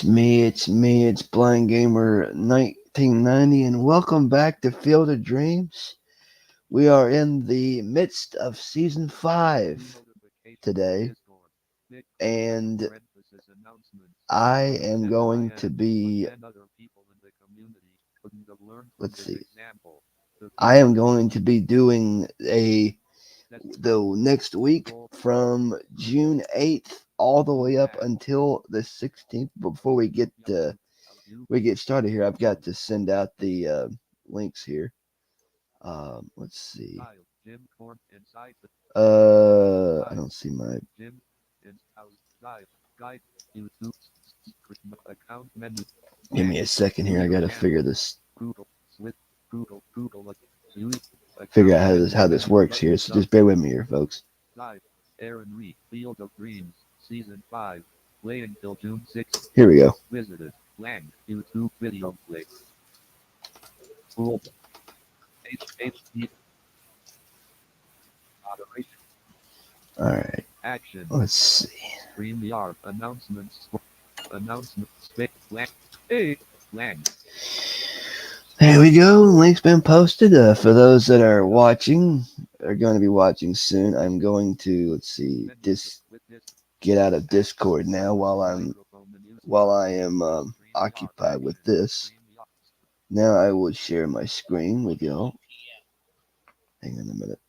It's Blind Gamer 1990, and welcome back to Field of Dreams. We are in the midst of Season 5 today, and I am going to be, let's see, I am going to be doing the next week from June 8th all the way up until the 16th. Before we get started here, I've got to send out the links here. Let's see. I don't see my. Give me a second here. I gotta figure out how this works here. So just bear with me here, folks. Here we go. All right. Let's see. There we go. Link's been posted. For those that are watching, are going to be watching soon. I'm going to get out of Discord now while I am occupied with this. Now I will share my screen with y'all. Hang on a minute.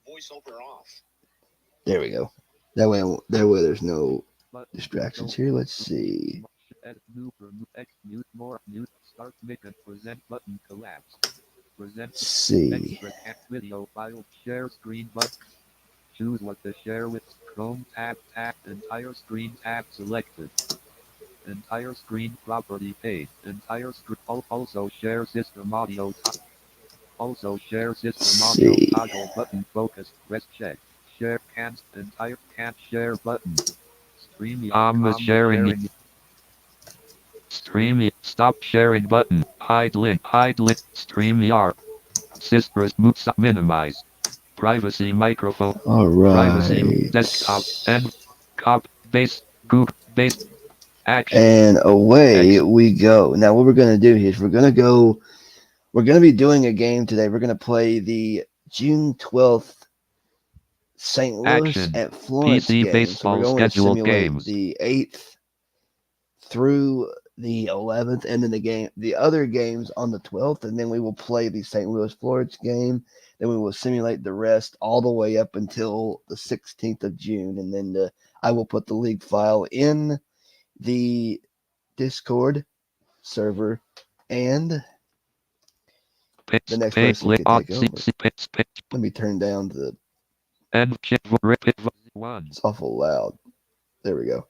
Voiceover off. There we go. That way there's no distractions here. Let's see. Let's see. Choose what to share with. Chrome tab, entire screen tab selected. Entire screen property page. Entire screen. Also share system audio. Also share system audio toggle button focus. Press check. Share can't. Entire can't share button. Sharing. Stop sharing button. Hide link. StreamYard. Systrus moves minimize. Privacy microphone. All right. Privacy desktop and cop base Google base action. And away we go. Now what we're gonna do here is we're gonna be doing a game today. We're gonna play the June 12th St. Louis at Florence PC game. baseball so we're going schedule to simulate games. The 8th through the 11th, and then the other games on the 12th, and then we will play the St. Louis Florence game. Then we will simulate the rest all the way up until the 16th of June, and then I will put the league file in the Discord server, and the next person can take over. Let me turn down the. It's awful loud. There we go.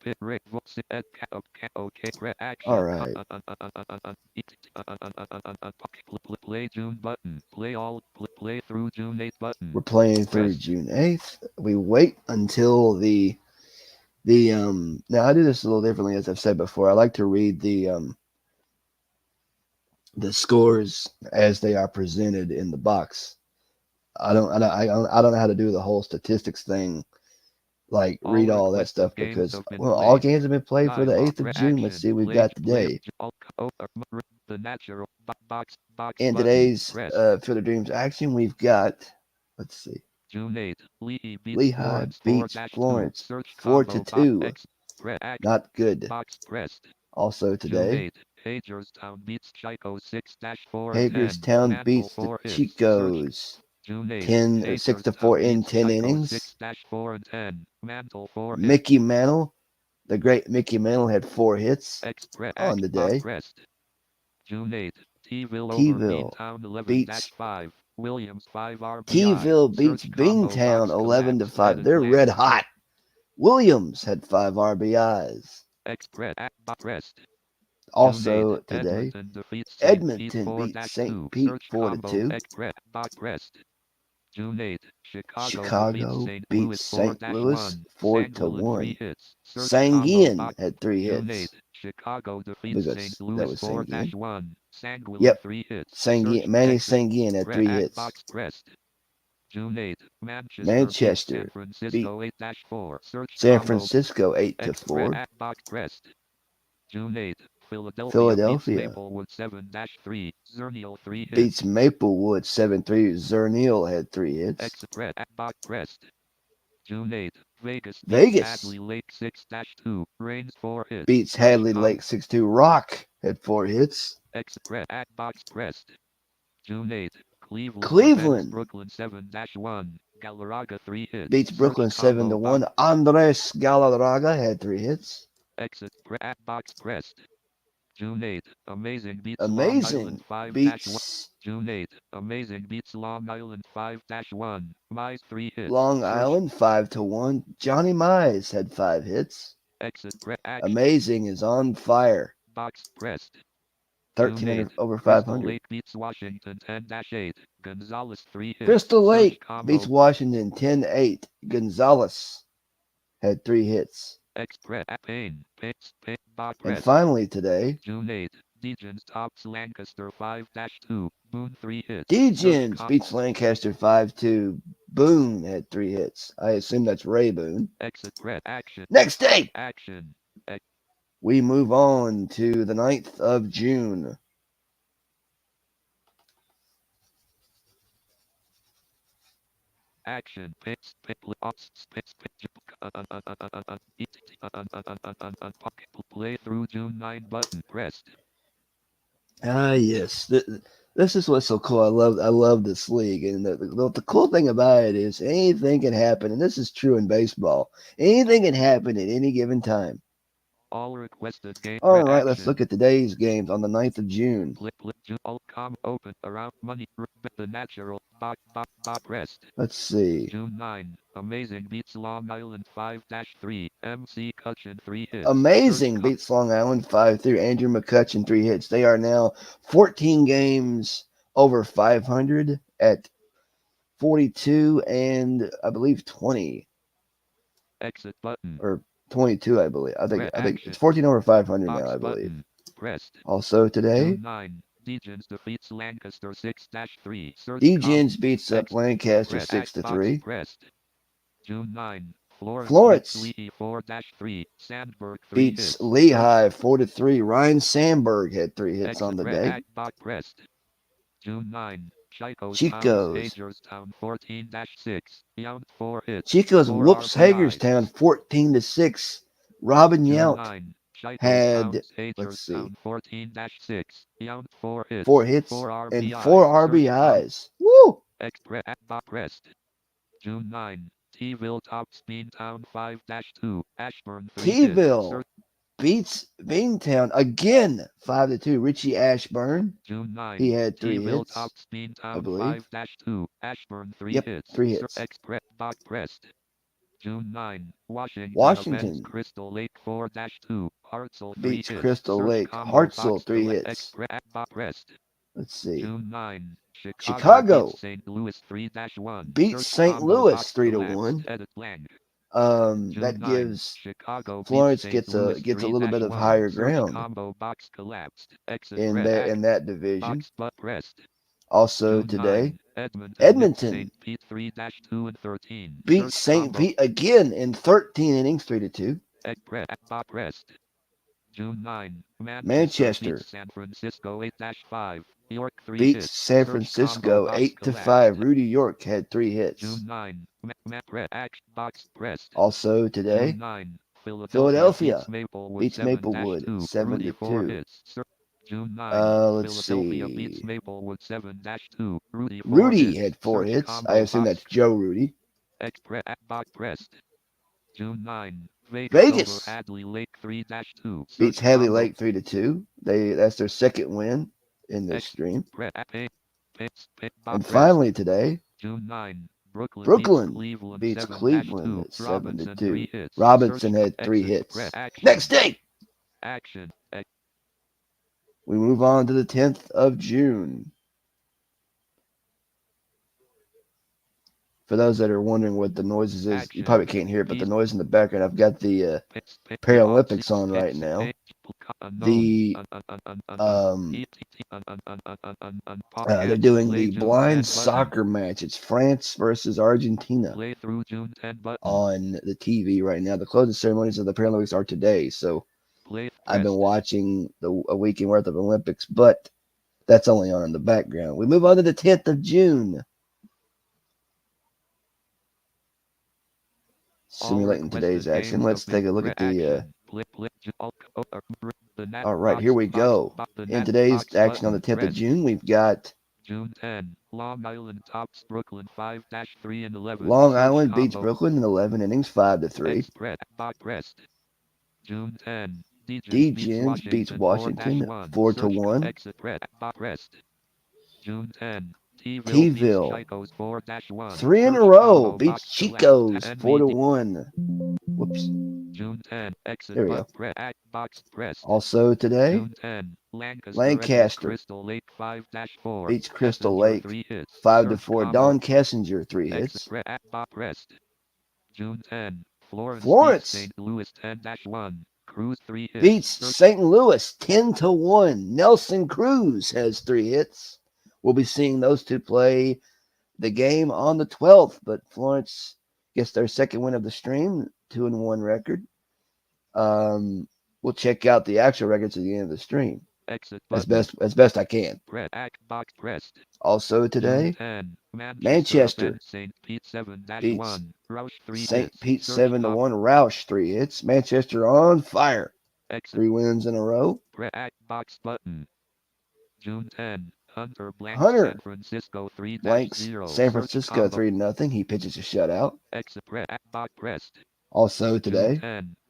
All right. Play June button. Play through June 8th button. We're playing through June 8th. We wait until the now I do this a little differently, as I've said before. I like to read the scores as they are presented in the box. I don't know how to do the whole statistics thing, like read all that stuff, because all games have been played for the 8th of June. Let's see what we've got today. In today's Field of Dreams action, we've got, let's see, June 8th, Lehigh beats Florence 4-2. Not good. Also today, Hagerstown beats Chico 6-4. Hagerstown beats the Chicos 6-4 in 10 innings. Mickey Mantle, the great Mickey Mantle, had 4 hits on the day. June 8th, T-ville beats T-ville beats Bingtown 11-5. They're red hot. Williams had 5 RBIs. Also today, Edmonton beats St. Pete 4-2. June 8th, Chicago beats St. Louis 4-1. Sanguin had 3 hits. Chicago defeats St. Louis 4-1. Yep. Manny Sanguin had 3 hits. June 8. Manchester. Manchester San Francisco 8-4. Search San combo. Francisco 8-4. At box pressed. June 8. Philadelphia. Philadelphia Beats Maplewood 7-3. Zernial 3 hits. beats Maplewood 7-3. Zernial had 3 hits. Express at box pressed. June 8. Vegas. Vegas Hadley Lake 6-2. Reigns 4 hits. beats Hadley Lake 6-2. Rock had 4 hits. Express at box pressed. June 8. Cleveland. Cleveland Brooklyn 7-1. Galarraga 3 hits. beats Brooklyn Search combo 7-1. Andres Galarraga had 3 hits. Exit at box pressed. June 8. Amazing beats Long Amazing Island 5-1. beats June 8. Amazing beats Long Island 5-1. Mize 3 hits. Long Search Island 5-1. Johnny Mize had 5 hits. exit action. Amazing is on fire. Box pressed. 13 over Crystal 500. Lake beats Washington 10-8. Gonzalez 3 hits. Crystal Search Lake combo. beats Washington 10-8. Gonzalez had 3 hits. Express at Payne. Box And pressed. finally today, June 8. Degens tops Lancaster 5-2. Boone 3 hits. Degens beats Lancaster 5-2. Boone had 3 hits. I assume that's Ray Boone. Exit action. Next day, Action. we move on to the 9th of June. Action. Play through June 9 button pressed. Ah, yes. This is what's so cool. I love this league, and the cool thing about it is anything can happen, and this is true in baseball. Anything can happen at any given time. All requested game. All right, let's look at today's games on the 9th of June. Open around money. The natural. Pressed. Let's see. June 9. Amazing beats Long Island 5-3. MC Cutchin 3 hits. Amazing beats Long Island 5-3. Andrew McCutcheon 3 hits. They are now 14 games over 500 at 42 and I believe 20 Exit button. or 22. I believe. I think it's 14 over 500 now. I believe. Pressed. Also today, June 9. Degens defeats Lancaster 6-3. Degens beats up Lancaster 6-3. Pressed. June 9. Florence Lehigh 4-3. Sandberg 3 beats hits. Lehigh 4-3. Ryan Sandberg had 3 hits on the day. Pressed. June 9. Chico's Hagerstown 14-6. Yount 4 hits. Chico's whoops Hagerstown 14-6. Robin Yount had, let's see, 14-6. Yount 4 hits. 4 hits and 4 RBIs. Woo! Pressed. June 9. T-ville tops Beantown 5-2. Ashburn 3 T-ville beats Beantown again 5-2. Richie Ashburn. June 9. He had 3 hits. Tops Beantown I believe. 5-2. Ashburn 3 Yep, hits. 3 hits. Pressed. June 9. Washington Crystal Lake 4-2. Hartzell 3 beats hits. Crystal Lake. Hartzell 3 hits. Pressed. Let's see. June 9. Chicago beats St. Louis 3-1. beats St. Louis 3-1. That gives Florence gets a little bit of higher ground in that division. Also today, Edmonton beats St. Pete again in 13 innings 3-2. June 9. Manchester beats San Francisco 8-5. York 3 beats hits. San Francisco 8-5. Rudy York had 3 hits. June 9. Box pressed. Also today, June 9. Philadelphia beats Maplewood 7-2. June 9. Let's Philadelphia see. beats Maplewood 7-2. Rudy had 4 hits. I assume that's Joe Rudy. Box pressed. June 9. Vegas over Hadley Lake 3-2. beats Hadley Lake 3-2. That's their second win in this stream. And finally today, June 9. Brooklyn beats Cleveland at 7-2. Robinson had 3 hits. Next day, Action. we move on to the 10th of June. For those that are wondering what the noises is, you probably can't hear it, but the noise in the background, I've got the Paralympics on right now. the they're doing the blind soccer match. It's France versus Argentina Play through June 10 button. on the TV right now. The closing ceremonies of the Paralympics are today, so I've been watching a weekend worth of Olympics, but that's only on in the background. We move on to the 10th of June. Simulating today's action. Let's take a look at the all right, here we go. In today's action on the 10th of June, we've got June 10, Long Island tops Brooklyn 5-3 in 11. Long Island beats Brooklyn in 11 innings 5-3. June 10, D-Gens beats Washington 4-1. June 10, T-Ville Chicos 4-1. 3 in a row beats Chicos 4-1. Whoops. June 10, there we go. Box pressed. Also today, June 10, Lancaster Crystal Lake 5-4 beats Crystal Lake 5-4. Don Kessinger 3 hits. June 10, Florence St. Louis 10-1. Cruz 3 hits. Beats St. Louis 10-1. Nelson Cruz has 3 hits. We'll be seeing those two play the game on the 12th, but Florence gets their second win of the stream, 2-1 record. We'll check out the actual records at the end of the stream. As best I can. Also today, Manchester beats St. Pete 7-1. Roush 3 hits. Manchester on fire. 3 wins in a row. June 10, Hunter Hunter San Francisco 3-0. blanks San Francisco 3-0. He pitches a shutout. Also today,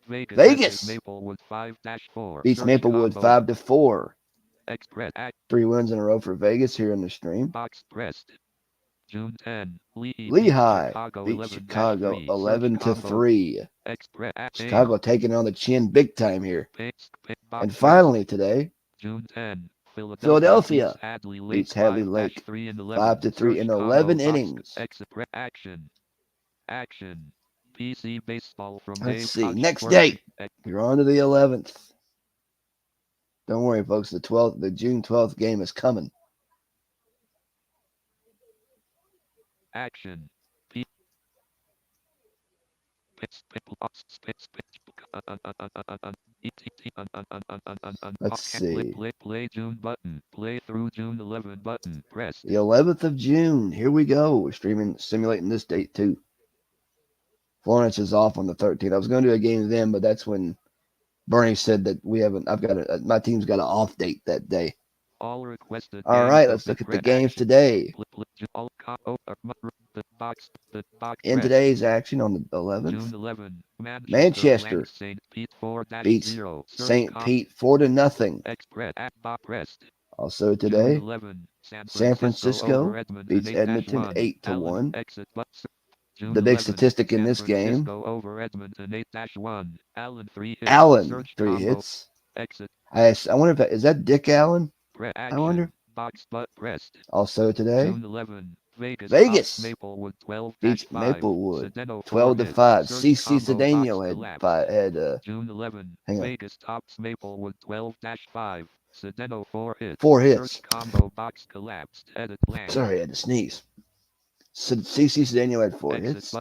Vegas beats Maplewood 5-4. 3 wins in a row for Vegas here in the stream. June 10, Lehigh beats Chicago 11-3. Chicago taking on the chin big time here. And finally today, June 10, Philadelphia beats Hadley Lake 5-3 in 11 innings. Action. PC baseball from Let's see. Next date. We're on to the 11th. Don't worry, folks. The June 12th game is coming. Action. Let's see. Play June button. Play through June 11 button. Press. The 11th of June. Here we go. We're simulating this date too. Florence is off on the 13th. I was going to do a game then, but that's when Bernie said that my team's got an off date that day. All requested. All right, let's look at the games today. In today's action on the 11th, June 11, Manchester St. Pete 4-0. beats St. Pete 4-0. Also today, 11, San Francisco beats Edmonton 8-1. The big statistic in this game, Allen 3 hits. I wonder if is that Dick Allen? I wonder. Also today, June 11, Vegas Maplewood beats Maplewood 12-5. CC Cedeno had June 11, hang on. Vegas tops Maplewood 12-5. Cedeno 4 hits. 4 hits. Search combo box collapsed. Edit blank. Sorry, I had to sneeze. CC Cedeno had 4 hits.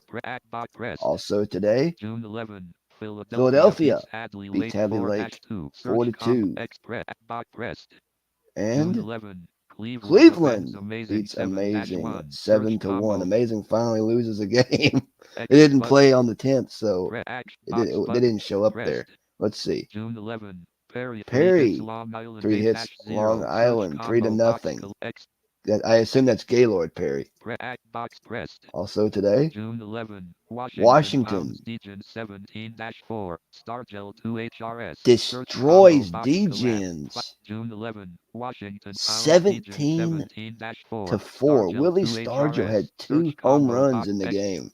Also today, June 11, Philadelphia beats Hadley Lake 4-2. And June 11, Cleveland beats Amazing 7-1. Amazing finally loses a game. It didn't play on the 10th, so they didn't show up there. Let's see. June 11, Perry 3 hits. Long Island 3-0. I assume that's Gaylord Perry. Also today, June 11, Washington 17-4. Stargel 2 HRS destroys D-Gens June 11, Washington 17-4. Willie Stargell had 2 home runs in the game.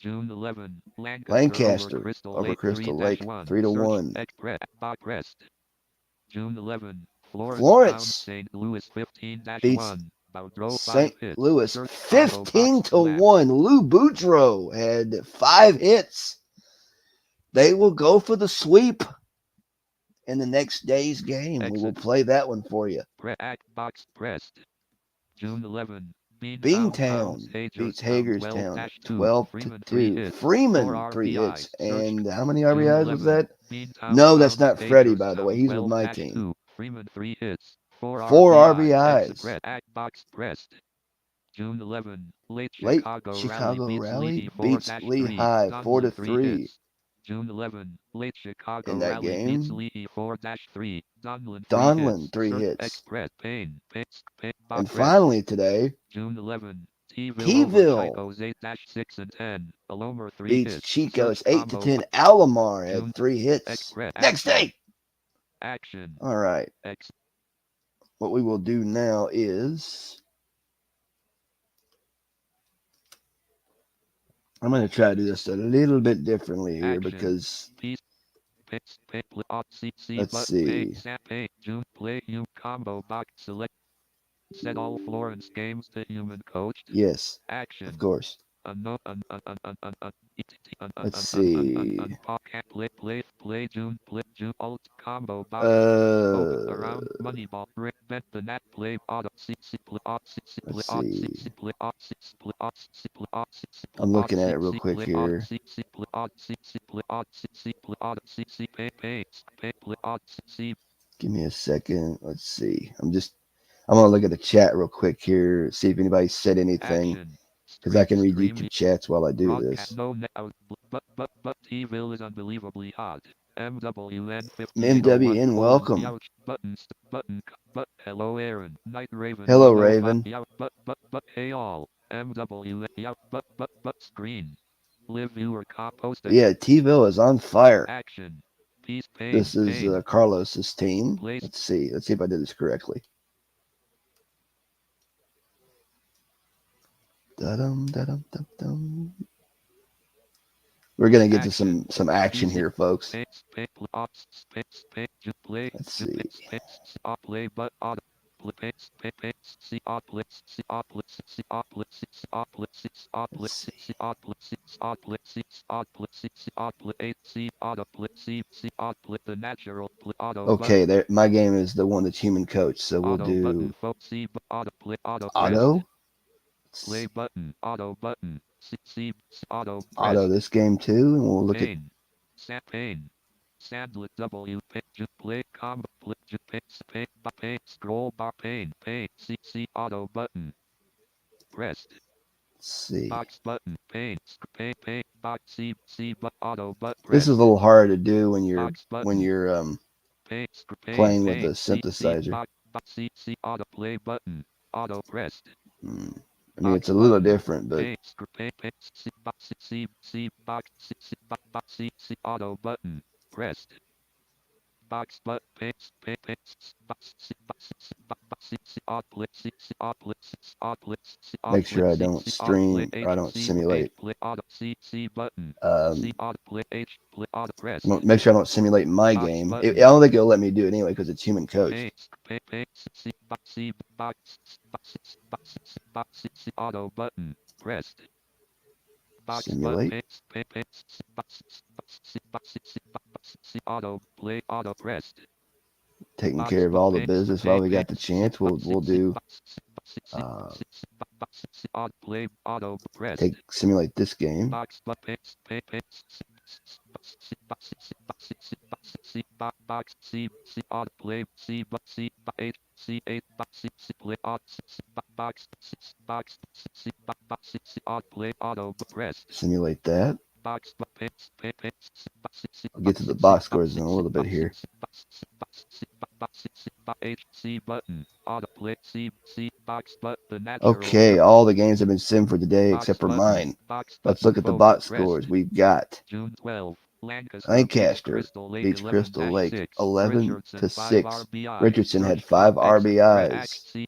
June 11, Lancaster over Crystal Lake 3-1. June 11, Florence St. Louis 15-1. beats St. Louis 15-1. Lou Boudreau had 5 hits. They will go for the sweep. in the next day's game. We will Exit. play that one for you. Box pressed. June 11. Beantown pounds Beantown beats Hagerstown Hagerstown 12-2. 12 to Freeman 3 2. hits. 4 Freeman 3 hits. RBIs. Search. And how many June RBIs was 11. that? Beantown No, that's pounds not Freddie, by the way. Hagerstown He's with my team. 12-2. Freeman 3 hits. 4 4 RBIs. RBIs. Box pressed. June 11. Late Late Chicago Rally Chicago beats Rally Lehigh beats 4-3. Lehigh 4 to Donlin 3 3 hits. June 11. Late Chicago in that Rally beats game. Lehigh 4-3. Donlin 3 Donlin hits. 3 Search hits. Express Payne. And Pressed. finally today, June 11. T-ville over T-ville Chico's 8-6 and 10. Alomer 3 beats hits. Chico's Search 8 to combo 10. Alomar June had 3 hits. Express Next action. day. Action. All right. X. What we will do now is I'm going to try to do this a little bit differently here Action. because Piece. let's see. June play you combo box select. Set all Florence games to human coached. Yes, Action. of course. Let's see. Play June alt combo box around Moneyball bet the net play auto Let's see. I'm looking at it real quick here. Give me a second. Let's see. I'm gonna look at the chat real quick here, see if anybody said anything, because I can read YouTube chats while I do this. But T-ville is unbelievably hot. MWN, welcome. Hello Aaron. Night Raven. Hello Raven. But hey all. Screen. Live viewer compost. Yeah, T-ville is on fire. Action. Peace pain. This is Carlos's team. Place. Let's see if I did this correctly. Da-dum, da-dum, dum-dum. We're gonna get to some action here, folks. Let's see. Okay, there. My game is the one that's human coach, so we'll do auto. Play button. Auto button. Auto this game too, and we'll look at Pain. Sandlet W play combo scroll bar pain C auto button pressed. Let's see. Box button pain box C but auto but this is a little hard to do when you're playing with a synthesizer. C auto play button auto pressed. I mean, it's a little different, but auto button pressed. Box but make sure I don't stream or I don't simulate. Make sure I don't simulate my game. I don't think it'll let me do it anyway because it's human coach. Auto button pressed. Simulate. Auto play auto pressed. Taking care of all the business while we got the chance. We'll do simulate this game. Simulate that. I'll get to the box scores in a little bit here. Okay, all the games have been simmed for today except for mine. Let's look at the box scores. We've got Lancaster beats Crystal Lake 11 to 6. Richardson had 5 RBIs.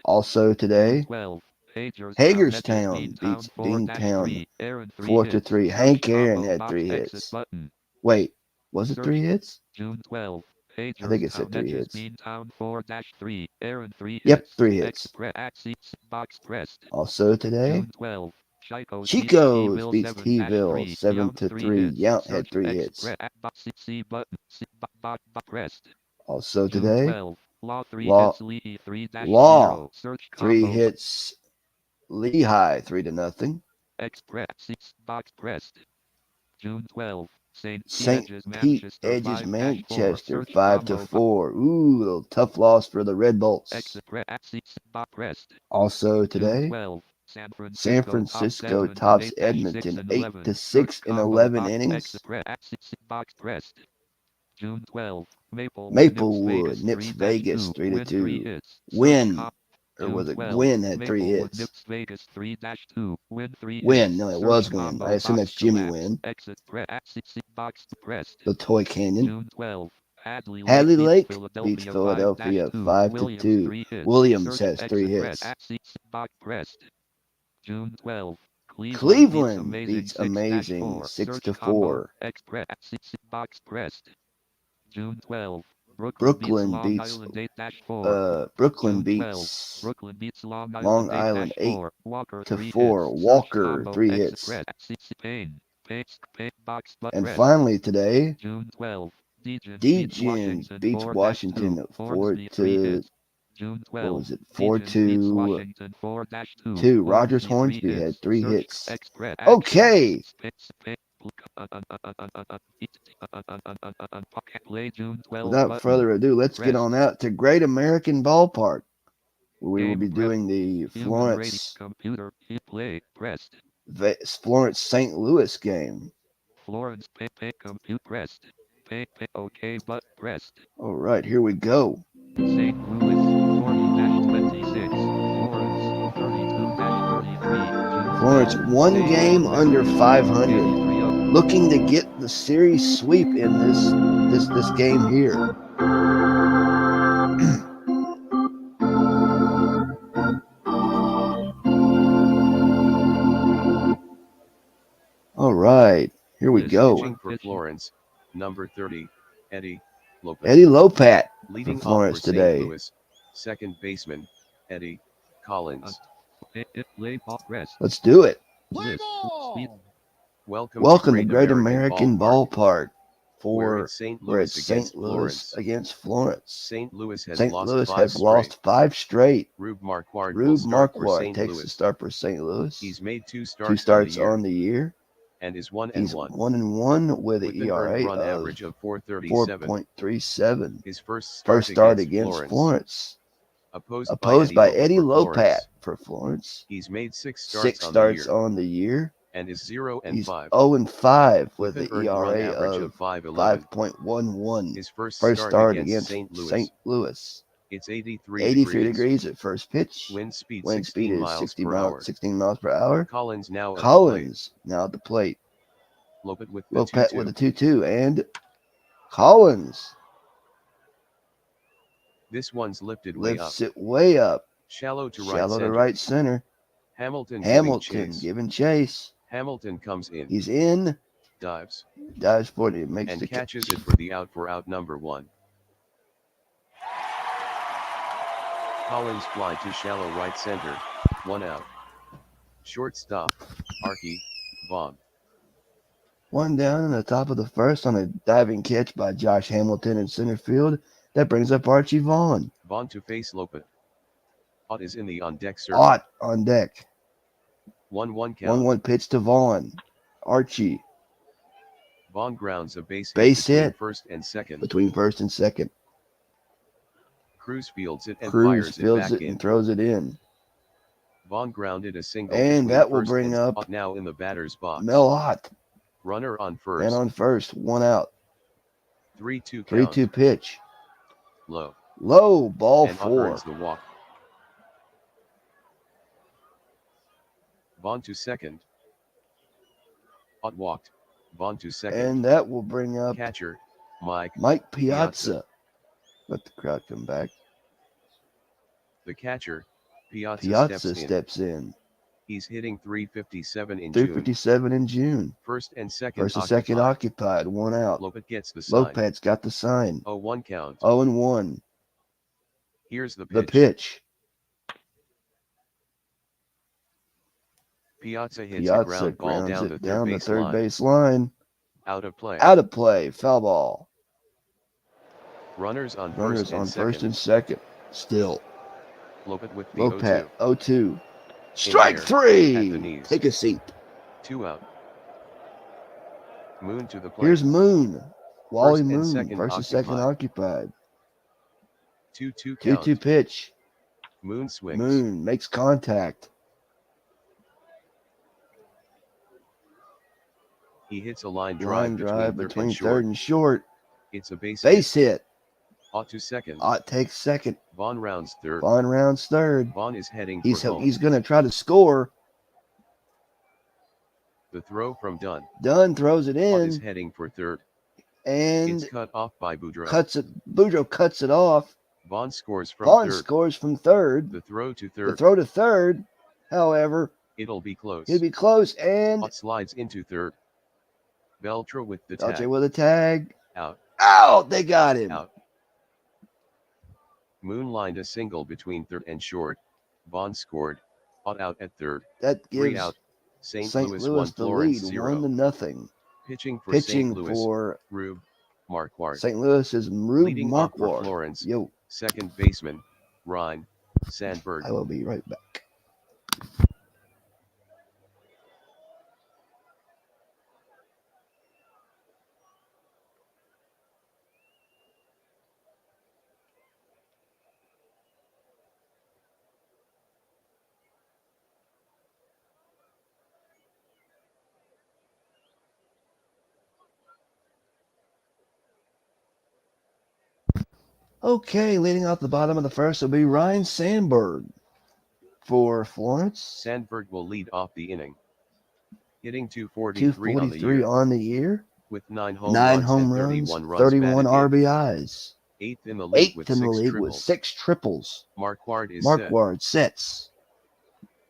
Also today, Hagerstown beats Deantown 4 to 3. Hank Aaron had 3 hits. Wait, was it 3 hits? June 12. I think it said 3 hits. Beantown 4-3. Aaron 3 hits. Yep, 3 hits. Box pressed. Also today, June 12. Chico's beats T-Ville 7-3. Yount had 3 hits. Also today, Law 3 Law- hits Lee 3-0. Law, Search 3 combo. hits Lehigh 3-0. Express box pressed. June 12. St. St. Pete edges Manchester 5-4. 4. Ooh, little tough loss for the Red Bolts. Express box pressed. Also June today, 12. San Francisco tops Edmonton 8-6 in 11 innings. Express box pressed. June 12. Maplewood nips Vegas 3-2. Win, or was it Gwynn had 3 hits? Nips Vegas 3-2. Win 3 Win, hits. no, it Search was Win. combo I assume box that's Jimmy collapse. Win. Exit box pressed. The Toy Canyon. June 12. Hadley Lake beats beats Philadelphia 5-2. 5-2. Williams Search has 3 hits. box pressed. June 12. Cleveland beats Amazing 6-4. 6-4. Express box pressed. June 12. Brooklyn beats Island 8-4. Brooklyn June 12. beats Brooklyn beats Long Long Island 8-4. Walker 3 8-4. hits. Walker Search 3 combo hits. Payne box And pressed. finally today, June 12. DGens beats Washington 4 to June 12. what was it? 4-2. Washington 4-2. 2. Rogers Hornsby had 3 hits. Okay. Without further ado, let's get on out to Great American Ballpark, where we will be doing the Florence St. Louis game. Florence compute pressed. OK but pressed. All right, here we go. St. Louis 40-26. Florence 32-33. Florence one game under 500, looking to get the series sweep in this game here. All right, here we go. Pitching for Florence, number 30, Eddie Lopat. Eddie Lopat Leading for Florence off for today. St. Louis, second baseman, Eddie Collins. Let's do it. Welcome to Great American Ballpark. We're For St. we're Louis at against St. Louis Florence. against Florence. St. Louis has St. lost Louis 5 has straight. lost 5 straight. Rube Marquardt will Rube start for Marquardt St. takes Louis. the start for St. Louis. He's made 2 2 starts on the year. and is 1-1. He's 1-1 with an an ERA earned run of average of 4.37. 4.37. His first First start against Florence. Opposed by Eddie Lopat Florence. for Florence. He's made 6 6 starts on the year. and is 0-5. He's 0-5 with an the earned run ERA average of 5.11. 5.11. His first start against against St. Louis. It's 83 degrees at first pitch. Wind speed Wind 16 speed is miles 60 per miles, hour. 16 miles per hour. Collins now At the plate. Lopat with the Lopat 2-2. with the 2-2 and Collins This one's lifted way up. lifts it way up. Shallow to Shallow right center. center. Hamilton giving chase. Hamilton comes in. He's in. Dives. Dives for it. Makes And the catches it for the out number 1. Collins fly to shallow right center. 1 out. Shortstop. Archie Vaughn. 1 down in the top of the first on a diving catch by Josh Hamilton in center field. That brings up Archie Vaughn. Vaughn to face Lopat. Ott is in the on-deck circle. Ott on deck. 1-1 count. 1-1 pitch to Vaughn. Archie Vaughn grounds a base hit between first and second. between first and second. Cruz fields it and Cruz fires fields it back it in. and throws it in. Vaughn grounded a single. And between that will first bring and up Ott now in the batter's box. Mel Ott. Runner on first. And on first, 1 out. 3-2 count. 3-2 pitch. Low. Low, ball And Ott 4. earns the walk. Vaughn to second. Ott walked. Vaughn to second. And that will bring up Catcher, Mike Piazza. Let the crowd come back. The catcher, Piazza Piazza steps in. steps in. He's hitting 357 in 357 in June. First and second occupied. 1 out. Lopat gets the sign. Lopat's got the sign. 0-1 count. 0-1. Here's the pitch. The pitch. Piazza hits a ground ball grounds down it the down the base third line. base line. Out of play. Out of play. Foul ball. Runners on Runners first and on second. first and second. Still. Lopet with the Lopat 0-2. 0-2. Strike air, three. at the knees. Take a seat. 2 out. Moon to the plate. Here's Moon. Wally First and Moon. second First and second occupied. 2-2 count. 2-2 pitch. Moon swings. Moon makes contact. He hits a line drive between third and short. It's a base hit. Ought to second. Ott takes second. Vaughn rounds third. Vaughn rounds third. Vaughn is heading He's for home. he's going to try to score. The throw from Dunn. Dunn throws it Ott is in heading for third. and It's cut off by Boudreaux. Boudreaux cuts it off. Vaughn scores from Vaughn third. scores from third. The throw to The third. throw to third, however, It'll be close. he'll be close and Ott slides into third. Beltra with the Beltre tag. with a tag. Out. Out! They got him. Out. Moon lined a single between third and short. Vaughn scored. Ott out at third. That 3 gives out. St. St. Louis Louis 1, the Florence lead, 0. 1-0. Pitching for Pitching St. Louis. for Rube Marquardt. St. Louis is Rube Leading off for Marquardt. Florence. Yo, Second baseman. Ryan Sandberg. I will be right back. Okay, leading off the bottom of the first will be Ryan Sandberg for Florence. Sandberg will lead off the inning. Hitting 243 on the 243 year. on the year. With 9 home 9 runs home and runs, 31 runs 31 batted in. RBIs. 8th in the league, 8th with, in the 6 league triples. with 6 triples. Marquardt is set. Marquardt sets.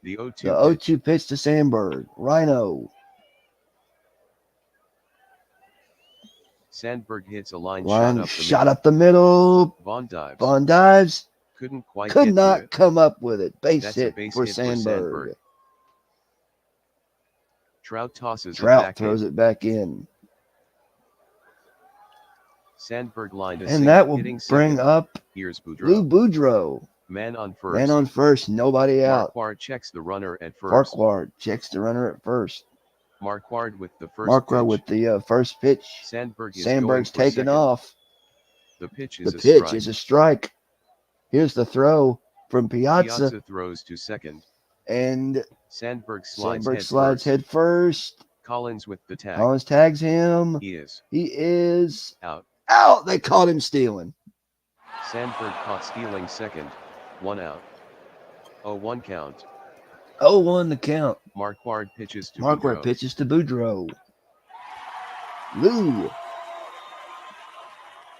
The 0-2 The 0-2 pitch to Sandberg. Rhino. Sandberg hits a line Line shot up the middle. middle. Vaughn dives. Vaughn dives. Couldn't quite Could get to not it. come up with it. Base That's a hit base for hit for Sandberg. Sandberg. Trout tosses it Trout back throws in. it back in. Sandberg lined a And single, that will hitting bring second. up Here's Lou Boudreaux. Boudreaux. Man on first. Man on first. Nobody out. Marquardt checks the runner at first. Marquardt checks the runner at first. Marquardt with the first Marquardt pitch. with the first pitch. Sandberg is Sandberg's going for taking second. off. The pitch The is a pitch strike. is a strike. Here's the throw from Piazza. Piazza throws to second. And Sandberg slides Sandberg head slides first. head first. Collins with the tag. Collins tags him. He is He is out. out. They caught him stealing. Sandberg caught stealing second. 1 out. 0-1 count. 0-1 the count. Marquardt pitches to Marquardt Boudreaux. pitches to Boudreaux. Lou.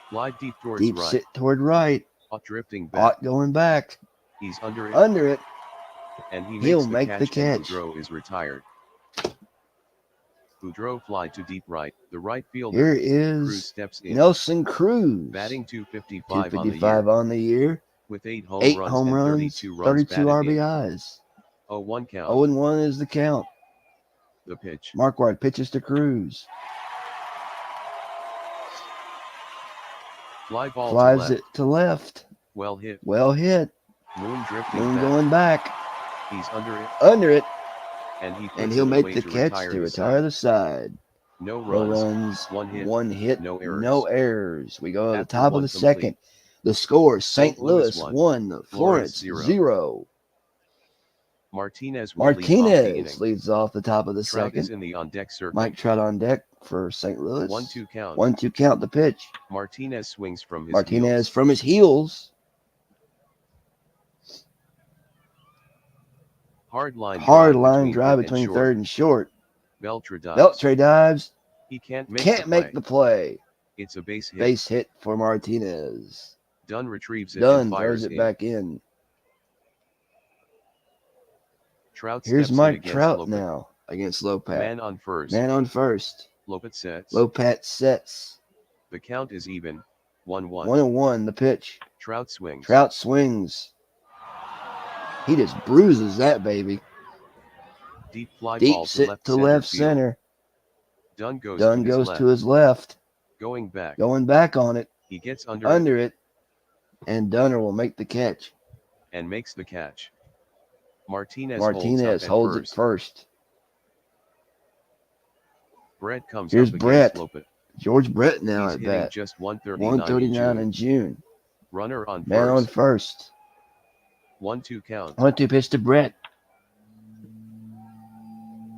Slide deep towards Deep right. sit toward right. Ott drifting back. Ott going back. He's under it, Under it. and he he'll makes make the the catch, and catch. Boudreaux is retired. Boudreaux fly to deep right. The right fielder, Here Cruz, is steps in. Nelson Cruz. Batting 255 255 on the year. on the year. With 8 home 8 runs home and runs. 32 runs 32 batted in. RBIs. 0-1 count. 0-1 is the count. The pitch. Marquardt pitches to Cruz. Fly ball to Flies left. it to left. Well hit. Well hit. Moon drifting Moon back. going back. He's under it, Under it. and he puts And it he'll make away the to catch retire to the retire side. the side. No No runs. runs. One hit. No No errors. errors. We go to the After top of one the complete. second. The score: St. Louis Louis 1, Florence 0. Martinez will lead off the Martinez inning. leads off the top of the Trout is second. in the on-deck circle. Mike Trout on deck for St. Louis. 1-2 count. 1-2 count the pitch. Martinez swings from his Martinez heels. from his heels. Hard line Drive between and third and short. Beltre dives. Beltre dives. He can't make Can't the make play. the play. It's a base hit. Base hit for Martinez. Dunn retrieves it Dunn and fires throws it in. back in. Trout Here's steps in Mike against Trout Lopet. now against Lopat. Man on first. Man on first. Lopet sets. Lopat sets. The count is even. 1-1. 1-1 the pitch. Trout swings. Trout swings. He just bruises that baby. Deep fly Deep ball to sit left to center left field. center. Dunn goes Dunn to his goes left. to his left. Going back. Going back on it. He gets under Under it. And Dunner will make the catch. and makes the catch. Martinez Martinez holds holds up it first. Brett comes Here's up Brett. against Lopez. George Brett now He's at hitting bat. just 139 139 in in June. June. Runner on Man on first. first. 1-2 count. 1-2 pitch to Brett.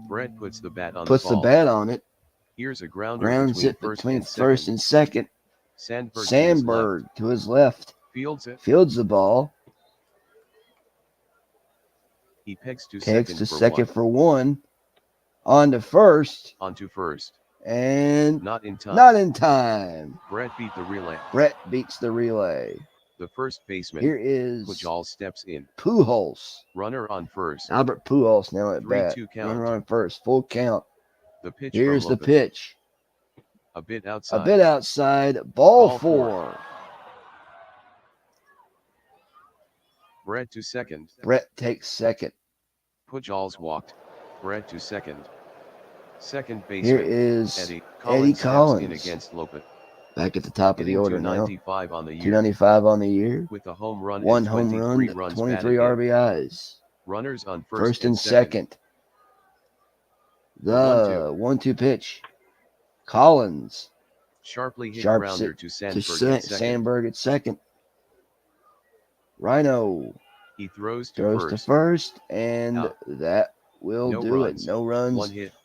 Brett puts the bat on Puts the the ball. bat on it. Here's a grounder Grounds between it first between and first second. and second. Sandberg, to his Sandberg left. to his left. Fields it. Fields the ball. He pegs to Takes second to for second one. for one. On to first. On to first. And Not in time. not in time. Brett beat the relay. Brett beats the relay. The first baseman, Here is Pujol, steps in. Pujols. Runner on first. Albert Pujols now at 3-2 bat. count. Runner on first. Full count. The pitch Here's from the Lopez. pitch. A bit A outside. bit outside. Ball Ball four. Brett to second. Brett takes second. Pujols walked. Brett to second. Second Here baseman, is Eddie Eddie steps in Collins. against Lopez. Back at the top of the Hitting order now. 295 on the year. 295 on the year. With a home run One and home 23 run, runs 23 batted in. RBIs. Runners on First and second. The 1-2 pitch. Collins Sharply hit Sharp grounder sit to to Sandberg at second. Sandberg at second. Rhino He throws to throws first. to first, and Out. that will No do runs. it. No runs.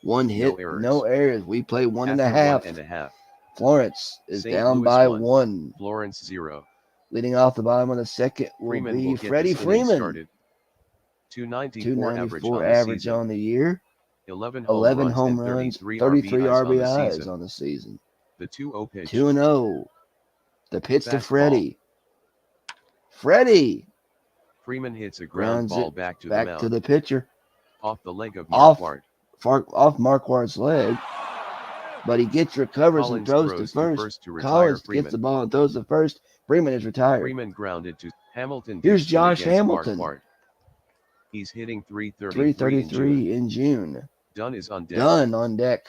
One hit. No errors. We play one and a After half. 1.5. Florence is St. down Louis by 1. one. Florence 0. Leading off the bottom of the second will Freeman be will get Freddie this inning Freeman. started. 294 294 average average on the year. 11 11 home home runs runs. and 33 33 RBIs on the season. The 2-0 pitch. 2-0. The pitch to Fastball. Freddie. Freddie Freeman hits a grounds ground ball it back to the back mound. to the pitcher. Off the leg of Off. Marquardt. Off Marquardt's leg. But he recovers and Collins throws to first. to retire Collins Freeman. gets the ball and throws to first. Freeman is retired. Freeman grounded to Hamilton. Here's digs in Josh against Hamilton. Marquardt. He's hitting 333 333 in June. Dunn is on deck. Dunn on deck.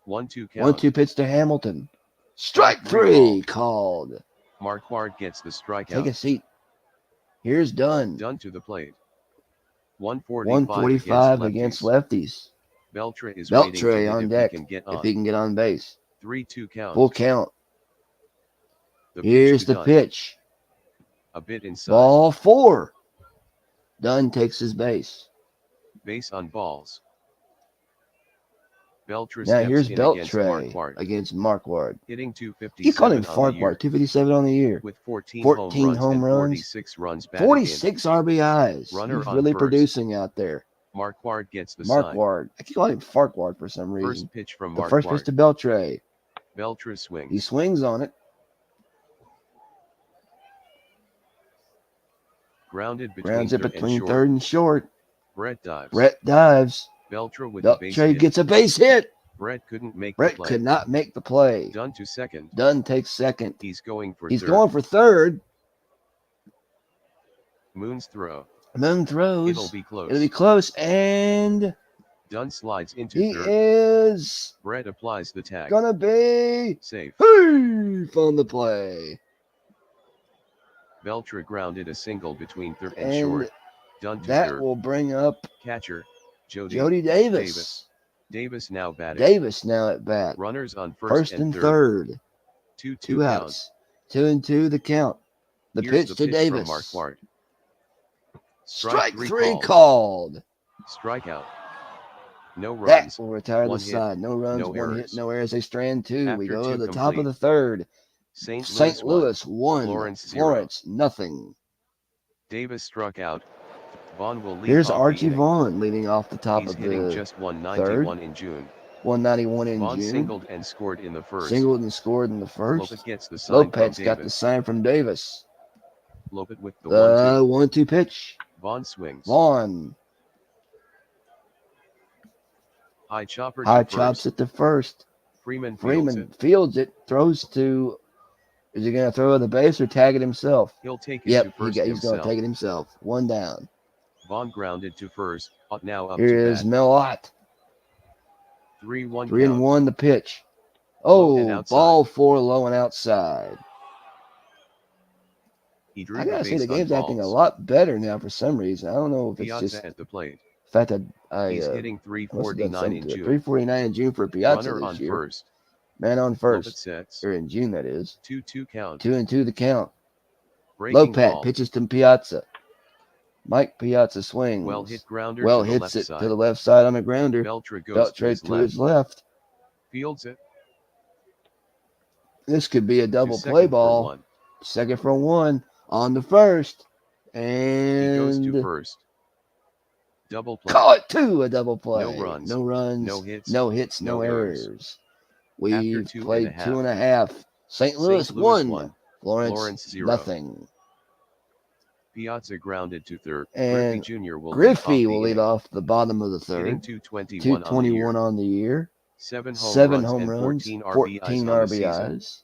1-2 count. 1-2 pitch to Hamilton. Strike three called. Marquardt gets the strikeout. Take a seat. Here's Dunn. Dunn to the plate. 145, 145 against lefties. Beltre is waiting to Beltre hit on if deck he can get if on. he can get on base. 3-2 count. Full count. The pitch Here's to the Dunn. pitch. A bit inside. Ball four. Dunn takes his base. Base on balls. Beltre Now steps here's in against Beltre Marquardt. against Marquardt. Hitting 257 You call him on the year. Farquhar. 257 on the year. With 14 14 home home runs runs, and 46 runs batted 46 RBIs. Runner He's on really first. producing out there. in. Marquardt gets the sign. Marquardt. I keep calling him Farquhar for some reason. First pitch from The first pitch Marquardt. to Beltre. Beltre swings. He swings on it. Grounded between Grounds it third between and short. third and short. Brett dives. Brett dives. Beltre with the base Beltre hit. gets a base hit. Brett couldn't make Brett the play. could not make the play. Dunn to second. Dunn takes second. He's going for He's third. going for third. Moon's throw. Moon throws. It'll be close. It'll be close. And Dunn slides into he third. is Brett applies the tag. going to be Safe. safe on the play. Beltre grounded a single between third and, And short. Dunn to that third. will bring up Catcher. Jody Davis. Davis now batting. Davis now at bat. Runners on First and third. 2-2 Two count. outs. 2-2 the count. The Here's pitch the to pitch Davis. From Marquardt. Strike three three called. Strikeout. No That runs. will retire One the hit, side. No runs, no one hit, errors. no errors. They strand two. We After go to two the top of complete. the third. St. St. Louis one. Florence, 0. Florence nothing. Davis struck out. Vaughn will lead Here's off the Archie inning. Vaughn leading off the top He's of hitting the just 191 in June. 191 in Vaughn June. singled and scored in the first. Singled and scored in the first. Lopez gets the sign Lopez from got the Davis. sign from Davis. Lopez with the The 1-2. 1-2 pitch. Vaughn swings. Vaughn. High chopper to High first. chops at the first. Freeman fields Freeman it. fields it. Throws to. Is he going to throw the base or tag it himself? He'll take it Yep, to first he's going to himself. take it himself. One down. Vaughn grounded to first. Ott now up Here to is bat. Mel Ott. 3-1 3 and count. 1 the pitch. Low and Oh, outside. ball 4 low and outside. He drew I the gotta say base the on game's acting a balls. lot better now for some reason. I don't know if it's Piazza just at the plate. the fact that I He's hitting must have done 349 something in to it. June. 349 in June for Piazza Runner this on year. first. Man on Lopez first, sets. or in June that is. 2-2 count. 2 and 2 the count. Breaking Lopat ball. pitches to Piazza. Mike Piazza swings. Well hit grounder Well to the hits left it side. to the left side on a grounder. Beltre goes to Beltre his to left. his left. Fields it. This could be a To double second play for ball. 1. Second for 1 on the first. He goes to And first. Double play. call it 2, a double play. No runs. No runs. No hits. No hits. No No errors. errors. We've 2 played and a 2 and a half. St. Louis, St. Louis 1. Florence 0. nothing. Piazza grounded to third. And Griffey Jr. will Griffey lead off will the lead inning. off the bottom of the Hitting third. 221 on the year. 221 on the year. 7 7 home home runs runs. and 14 on the season. RBIs.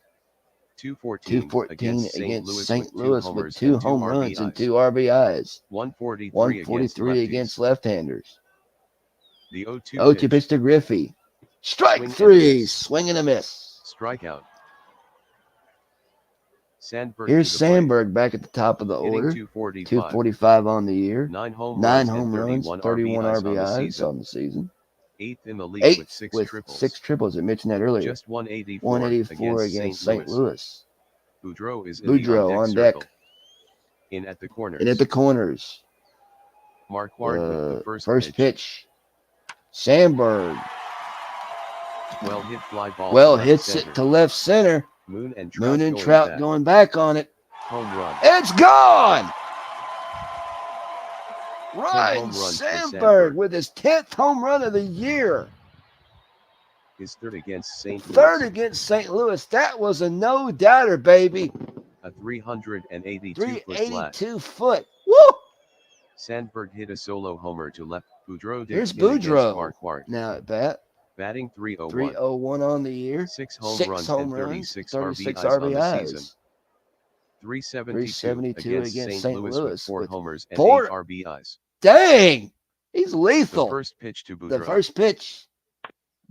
214 against St. Louis with homers 2 and home 2 runs and RBIs. 2 RBIs. 143 143 against left-handers. The 0-2 0-2 pitch. pitch to Griffey. Strike Swing and a 3. miss. Swing and a miss. Strikeout. Sandberg Here's to the plate. Sandberg back at the top of the Hitting order. 245. 245 on the year. 9 home 9 runs home and runs, 31 RBIs RBIs on the season. 8th in the league 8th with 6 with triples. 6 triples. I mentioned that earlier. Just 184, 184 against St. Louis. Boudreaux is in Boudreaux the on deck. circle. In at the corners. And at the corners. Marquard with the First pitch. Sandberg. Well hit fly ball. Well, to left hits center. it to left center. Moon and Trout going back on it. Home run. It's gone. home Ryan runs for Sandberg Sandberg. with his 10th home run of the year. His third against St. Louis. Third against St. Louis. That was a no-doubter, baby. A 382-foot flat. 382 foot. Woo! Sandberg hit a solo homer to left. Boudreaux did Here's hit against Boudreaux. Marquard. Now at bat. Batting 301. 301 on the year. 6 home 6 runs home and runs. 36 36 RBIs on the season. RBIs. 372 against St. Louis with 4 homers and 4 8 RBIs. Dang! He's The lethal. first pitch to Boudreaux. The first pitch.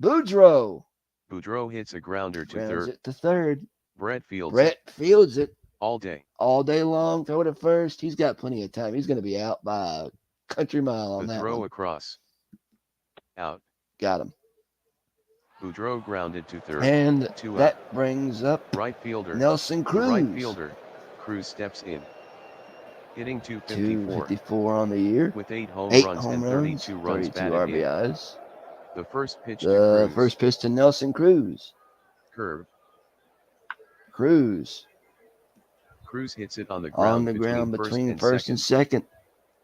Boudreaux. Boudreaux hits a grounder to Grounds third. it to third. Brett fields Brett fields it all day. all day long. Throw it at first. He's got plenty of time. He's going to be out by a country mile on The that throw one. across. Out. Got him. Boudreaux grounded to third. And 2 out. that brings up Right fielder. Nelson The Cruz. right fielder. Cruz steps in. Hitting 254. 254 on the year. With 8 home 8 runs home and runs, 32 runs 32 batted in. RBIs. The first pitch to The Cruz. first pitch to Nelson Cruz. Curve. Cruz Cruz hits it on the ground, on the ground between first and second. second.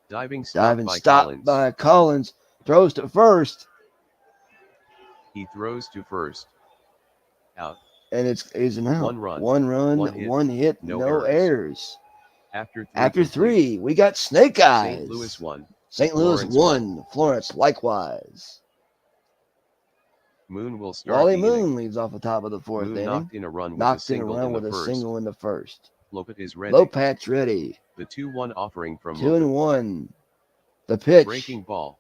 Diving stop Diving by stop Collins. by Collins. Throws to first. He throws to first. Out. And it's an out. 1 run. One run. One hit. Hit. No No errors. errors. After After complete. 3, we got Snake Eyes. St. Louis won. St. Louis Florence won. Florence likewise. Moon will start Wally the inning. Moon leads off the top of the 4th Moon inning. knocked in a run with a Knocked in a single run in with the a first. single in the first. Lopez is ready. Lopat's ready. The 2-1 offering from 2 and 1. The pitch. breaking ball.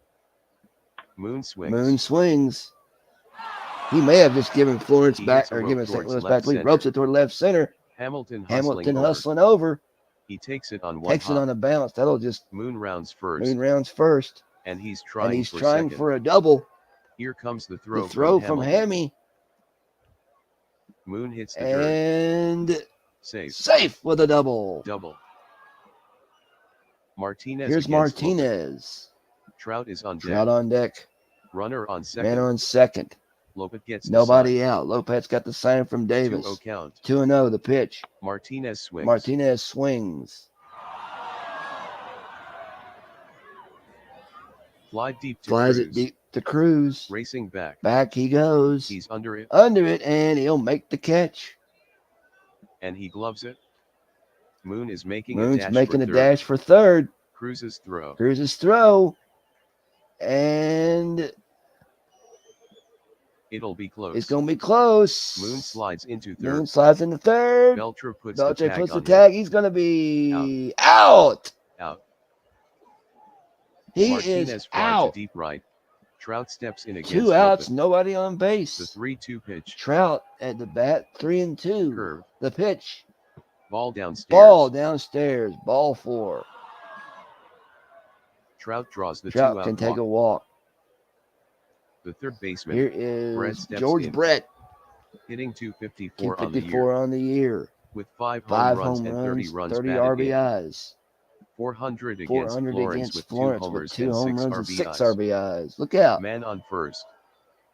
Moon swings. Moon swings. He may have just given Florence He back hits a or rope given St. towards Louis left back. He center. ropes it toward left center. Hamilton Hamilton over. hustling over. He takes it on one Takes it hop. on a bounce. That'll just Moon rounds first. Moon rounds first. And he's trying And he's for trying second. for a double. Here comes the throw. The throw from Hamilton. Hammy. Moon hits the dirt. And Safe. safe with a double. Double. Martinez. Here's against Lopez. Martinez. Trout is on deck. Trout on deck. Runner on second. Man on second. Lopez gets Nobody out. Lopez got the sign from the Davis. 2-0 count. 2-0 the pitch. Martinez swings. Martinez swings. Fly deep to Flies Cruz. it deep to Cruz. Racing back. Back he goes. He's under it. Under it, and he'll make the catch. And he gloves it. Moon is making Moon's a dash making for a third. dash for third. Cruz's throw. Cruz's throw. And It'll be close. it's going to be close. Moon slides into third. Moon slides into third. Beltre puts the Beltre tag puts the on tag. He's going to be out. Out. He Martinez is fly out. to deep right. Trout steps in against 2 outs, Lopez. nobody on The base. 3-2 pitch. Trout at the bat, 3-2. Curve. The pitch. Ball downstairs. Ball downstairs. Ball 4. Trout draws the Trout 2-out can take walk. a walk. The third baseman, Here Brett is steps George in. Brett, hitting 254 on the 254 year, on the year. with 5 5 home runs home and 30 runs, runs 30 batted in. RBIs. 400 against 400 Florence against with 2 Florence with homers 2 and home 6 runs and 6 RBIs. RBIs. Look out. Man on first.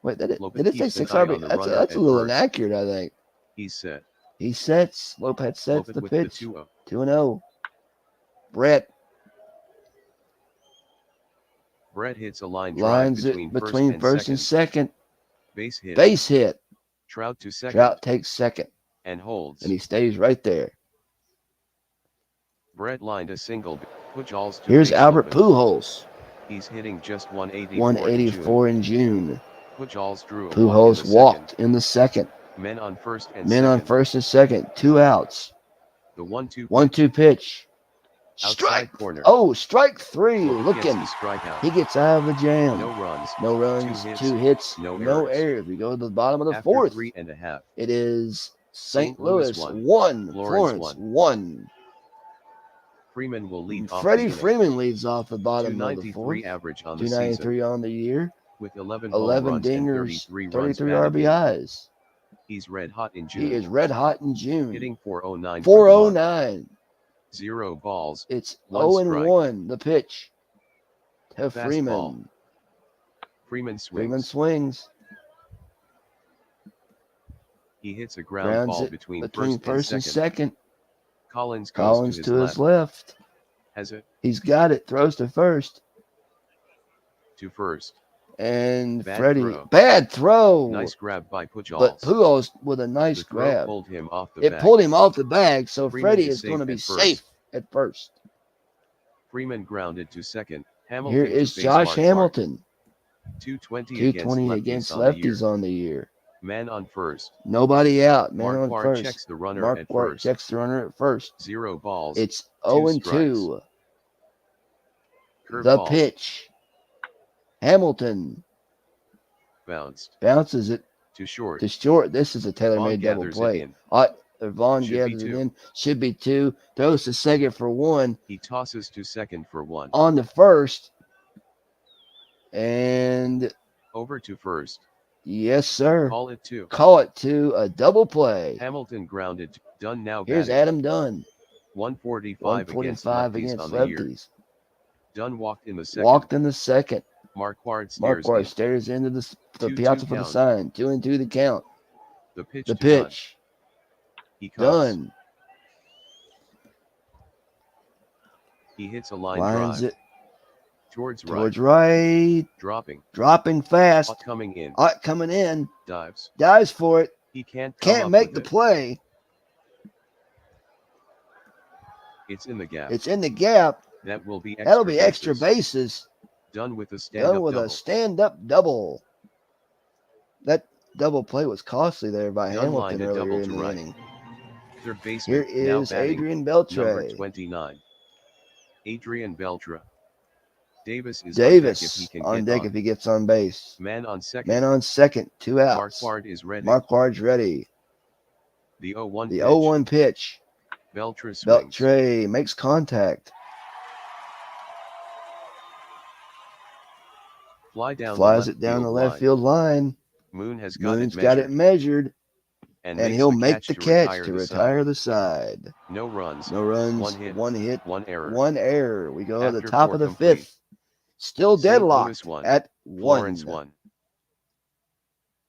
Wait, did Lopez it say keeps an 6 eye on RBIs? the That's runner a at little first. inaccurate, I think. He's set. He sets. Lopez sets Lopez the with pitch. the 2-0. 2-0. Brett Brett hits a line drive lines between it between first and second. Base hit. Base hit. Trout to second Trout takes second, and holds. and he stays right there. Brett lined a single. Pujols to Here's base Albert open. Pujols, He's hitting just 184. 184 in June. Pujols drew a Pujols walked in the second. Men on first and Men second. on first and second. 2 outs. The 1-2 1-2 pitch. outside Strike. corner. Oh, strike 3. Lopez gets Looking. the strikeout. He gets out of the jam. No runs. No runs, 2 2 hits, no no errors. errors. We go to the bottom of the After fourth. 3.5. It is St. St. Louis Louis 1, won. Florence Florence 1. Freeman will lead off Freddie the inning. Freeman leads off the bottom of the 293 fourth. average on the season 293 on the year. with 11 home 11 runs and dingers, 33 runs 33 batted in. RBIs. He's red hot in June. He is red hot in June. hitting 409. 409. 0 balls. It's 1 0-1. The pitch to Fastball. Freeman. Freeman swings. Freeman swings. He hits a ground Grounds ball it between Between first and second. Collins goes Collins to to his his left. left. Has it He's got it. Throws to first. to first. And Bad Freddie. throw. Bad throw. Nice grab by Pujols. But Pujols with a nice the throw grab. pulled him off the It bag. pulled him off the bag, so Freeman Freddie is is going to safe be at first. safe at first. Freeman grounded to second. Hamilton Here to is face Josh Marquardt. Hamilton. 220 220 against against lefties on the lefties year. on the year. Man on first. Nobody out. Man on Marquardt first. checks the runner at Marquardt first. checks the runner at first. 0 balls. It's 2 0-2. Curve The ball. pitch. Hamilton Bounced bounces it to short. to short. This is a tailor-made Vaughn double gathers it play. in. Vaughn Should be gathers it 2. in. Should be 2. Throws to second for 1. He tosses to second for 1. On the first. And Over to first. yes, sir. Call it 2. Call it 2. A double play. Hamilton grounded. Dunn now Here's batting. Adam Dunn. 145 against 145 lefties against on the year. lefties. Dunn walked in the second. Walked in the second. Marquardt stares Marquardt in. stares into the 2-2 piazza for the count. sign. 2-2 the count. The pitch. The to Dunn. pitch. He cuts. Done. He hits a line Lines drive it towards towards right. dropping. Dropping fast. Puck coming in. Coming in. Dives. Dives for it. He can't come Can't up make with the it. play. It's in the gap. It's in the gap. That will be extra That'll be extra bases. bases. Done with a stand-up Done with double. a stand-up double. That double play was costly there by Dunn Hamilton lined a earlier double in to the right. inning. Third Here baseman now is batting. Adrian Number Beltre. 29. Adrian Beltre. Davis is Davis on on deck deck if he gets on base. Man on second. Man on second. 2 outs. Marquardt is ready. Marquardt's ready. The 0-1 The pitch. 0-1 pitch. Beltre swings. Beltre makes contact. Fly down Flies the it down the field left line. field line. Moon has got Moon's it got it measured. measured. And makes he'll make the catch retire to the retire side. the side. No runs. No runs. 1 hit. One hit. 1 error. One error. We go to the After top 4 of the complete. fifth. Still St. deadlocked Louis 1. at 1. Florence 1.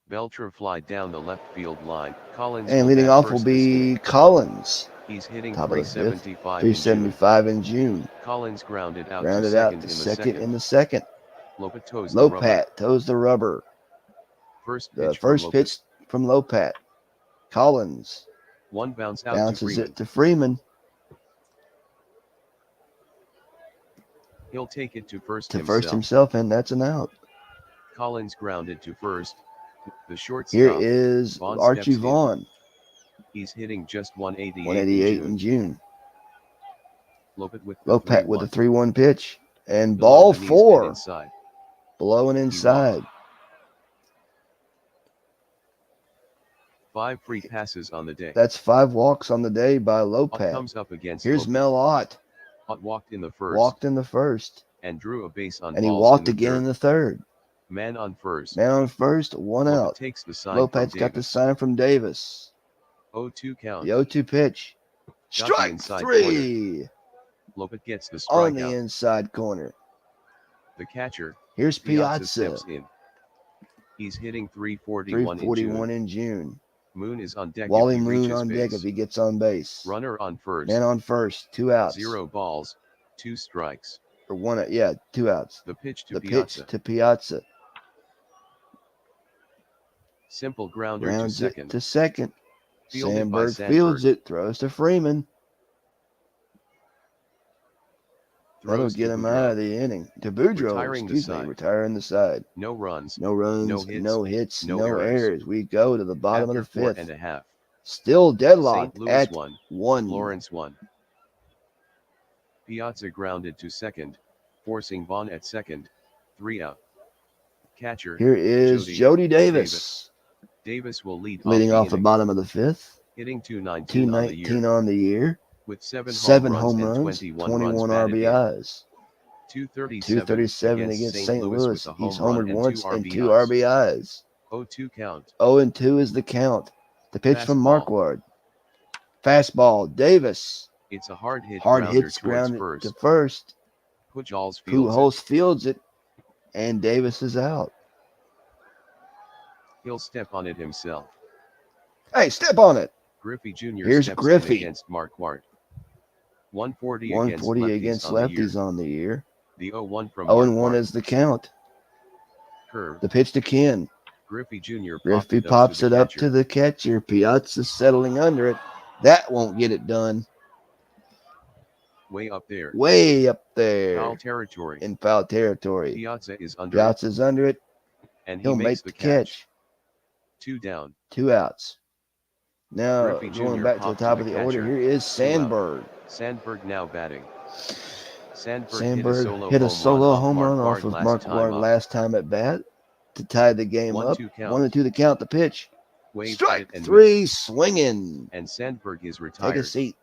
Beltre fly down the left field line. Collins And will leading bat off will first this inning. be Collins. He's hitting Top of the fifth. 375 in June. 375 in June. Collins grounded out Rounded to out second to in the second second. in the second. Lopat toes the rubber. Lopat toes the rubber. First The pitch first from pitch from Lopat. Collins Lopat. One bounce out bounces to Freeman. it to Freeman. He'll take it to first To himself. first himself, and that's an out. Collins grounded to first. The shortstop. Here is Vaughn Archie steps in. Vaughn. He's hitting just 188. 188 in in June. June. Lopat with the Lopat with a 3-1. 3-1 pitch. And Below ball the knees and 4. inside. Below and inside. 5 free passes on the day. That's 5 walks on the day by Ott Lopez. comes up against Here's Lopez. Mel Ott. Ott walked in the first Walked in the first. and drew a base on And he balls walked in the again in third. the third. Man on first. Man on first, 1 Lopez out. takes the sign Lopez from got the Davis. sign from Davis. 0-2 count. The 0-2 pitch. Got the Strike inside 3 Lopez gets the on the strikeout. inside corner. The catcher, Here's Piazza, Piazza. steps in. He's hitting 341 341 in June. in June. Moon is on deck Wally if he Moon reaches on base. deck if he gets on base. Runner on first. Man on first, 2 outs. 0 balls, 2 strikes. Or 1 out. Yeah, 2 outs. The pitch to The Piazza. pitch to Piazza. Simple grounder Rounds to it second. to second. Fielded by Sandberg fields Sandberg. it, throws to Freeman. That'll Throws get to him Boudreaux. out of the inning. To Boudreaux, Retiring the excuse me, side. retiring the side. No runs. No runs, No hits, no no errors. errors. We go to the bottom After of the 4 fifth.1/2. Still deadlocked St. Louis at 1. 1. Lawrence 1. Piazza grounded to second, forcing Vaughn at second. 3 out. Catcher, Here is Jody Davis. Davis will lead Leading off the the inning, bottom of the fifth. hitting 219 on the year, 219 on the year. with 7 7 home home runs runs, and 21 batted in. RBIs. 237 against St. Louis. with a He's home run homered once and and 2 2 RBIs. RBIs. 0-2 count. 0-2 is the count. The pitch from Fastball. Marquard. Fastball. Davis. It's a hard hit Hard grounder hits towards grounded first. to first. Pujols fields it. Pujols fields it. And Davis is out. He'll step on it himself. Hey, step on it. Griffey Jr. Here's steps Griffey. in against Marquard. 140 140 against against lefties lefties on the year. The 0-1 from 0-1 Marquard. is the count. Curve. The pitch to Ken. Griffey Jr. Griffey pops it up to the catcher. Piazza settling under it. That won't get it done. Way up there. Way up there Foul territory. in foul territory. Piazza is under Piazza's under it. it, and he He'll makes make the the catch. 2 down. 2 outs. Now, Griffey going Jr. back to the popped to top the of the order, catcher. here is 2 out. Sandberg. Sandberg now batting. Sandberg Sandberg hit a solo home run off of last time Marquard up. last time at bat to tie the game up. 1-2 count. 1-2 the count, the pitch. Waved Strike it and 3, swinging. And Sandberg is Take a retired. seat.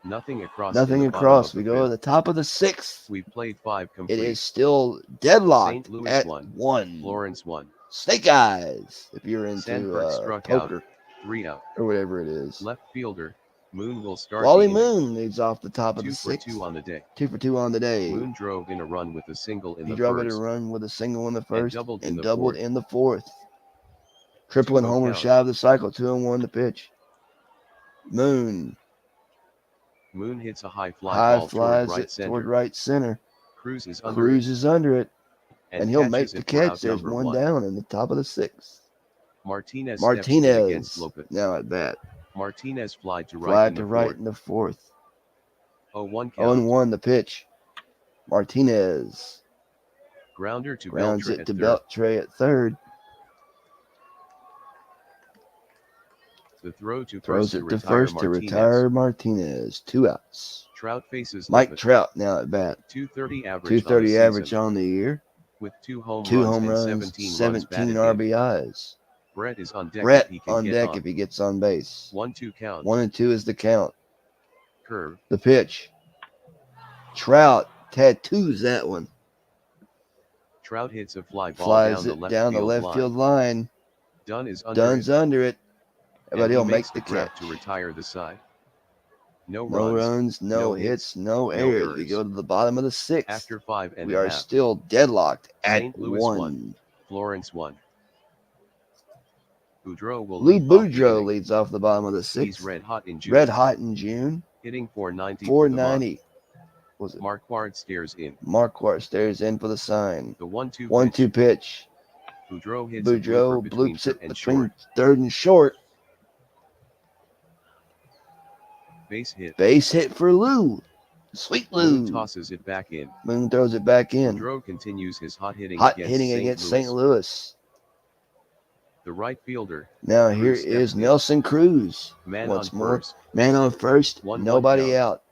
Nothing across. Nothing in the bottom across. of We the go to fifth. the top of the sixth. We've played 5 complete. It is still deadlocked St. Louis at won. 1. Lawrence 1. Snake eyes, if you're into Sandberg struck out. poker 3 out. or whatever it is. Left fielder. Moon will start. Wally the inning. Moon leads off the top of 2 the for sixth. 2 on the day. 2 for 2 on the day. Moon drove in a run with a single in He the drove it first. a run with a single in the first doubled in and the doubled fourth. in the fourth. Triple and 2-0 homer count. shy of the cycle. 2-1 the pitch. Moon Moon hits a high fly high ball flies toward right it center. toward right center. Cruz is under Cruises under it, it and he'll catches make it the for catch. out There's number one 1. down in the top of the sixth. Martinez steps in Martinez against Lopez. now at bat. Martinez fly to right Fly in to the right fourth. in the fourth. 0-1 count. 0-1 the pitch. Martinez Grounder to grounds Beltre it at to third. Beltre at third. The throw to Throws first it to to retire first to Martinez. retire Martinez. 2 outs. Trout faces Mike Lopez. Trout now at bat. 230 average. 230 on the average season, on the year. with 2 home 2 runs home and runs, 17 17 batted in. RBIs. Brett is on deck. Brett if he can on get deck on. if he gets on base. 1-2 count. 1-2 is the count. Curve. The pitch. Trout tattoos that one. Trout hits a fly ball Flies down the it left down the left line. field line. Dunn is under Dunn's it, under it. and But he he'll makes make the grab catch. to retire the side. No No runs. runs, no no hits, no no errors. We errors. go to the bottom of the sixth. After 5 and We a are half. still deadlocked at St. Louis 1. Florence 1. Boudreaux will Lou lead off the Boudreaux inning. leads off the bottom of the He's sixth. red hot in June. Red hot in June. Hitting 490. for the month. 490. Was it? Marquard stares in. Marquardt stares in for the sign. The 1-2 1-2 pitch. Boudreaux hits a Boudreaux blooper between bloops it and between short. third and short. Base hit. Base hit for Lou. Sweet Lou. Moon tosses it back in. Moon throws it back in. Boudreaux continues his hot hitting Hot against hitting St. against Louis. St. Louis. The right fielder, Now here Cruz is steps in. Nelson Cruz. man Once on more. first. Man on first. 1-1 Nobody count. out.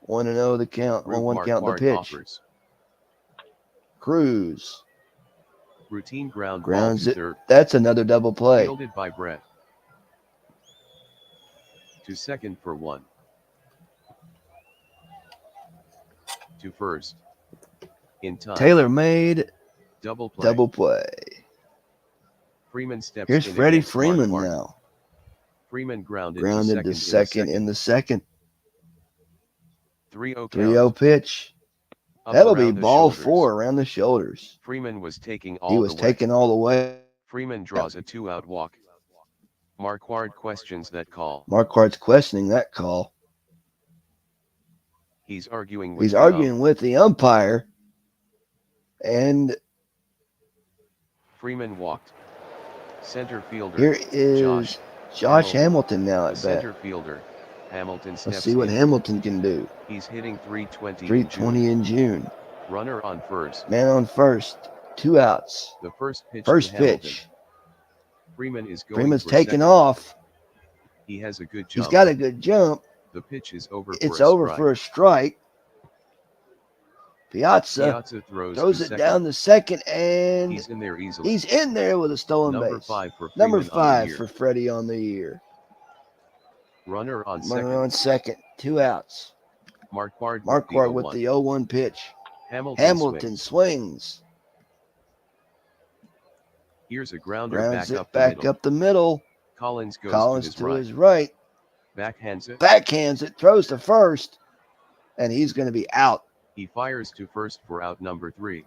1-0 the count. Root 1-1 count the Marquard pitch. offers. Cruz Routine ground ball grounds to it. third. That's another double play. Fielded by Brett. To second for 1. To first. In time. Taylor made Double play. double play. Freeman steps Here's in Freddie against Mark Freeman Martin. now. Freeman grounded Grounded to to second in in the second. 3-0 count. 3-0 pitch. Up That'll be around the ball shoulders. 4 around the shoulders. Freeman was taking all He was the way. taken all the way. Freeman draws a 2-out walk. Marquard questions that call. Marquardt's questioning that call. He's arguing with He's the arguing with the umpire. And Freeman walked. Center fielder. here is Josh Hamilton now The at bat. center fielder. Hamilton steps Let's see what in. Hamilton can do. He's hitting 320. 320 in June. Runner on first. Man on first. 2 outs. The first pitch. First to Hamilton. pitch. Freeman is going Freeman's for taking second. off. He has a good jump. He's got a good jump. The pitch is over. It's for a over strike. for a strike. Piazza Piazza throws throws to it second. down the second, and He's in there easily. he's in there with a stolen Number base. 5 for Number Freeman on the 5 year. for Freddie on the year. Runner on second. Runner on second. 2 outs. Marquard Marquard with with the the 0-1 pitch. 0-1. Hamilton swings. swings. Here's a grounder Grounds back it up the back middle. up the middle. Collins goes Collins to his to right. his right. Backhands it. Backhands it. Throws to first. And he's going to be out. He fires to first for out number 3.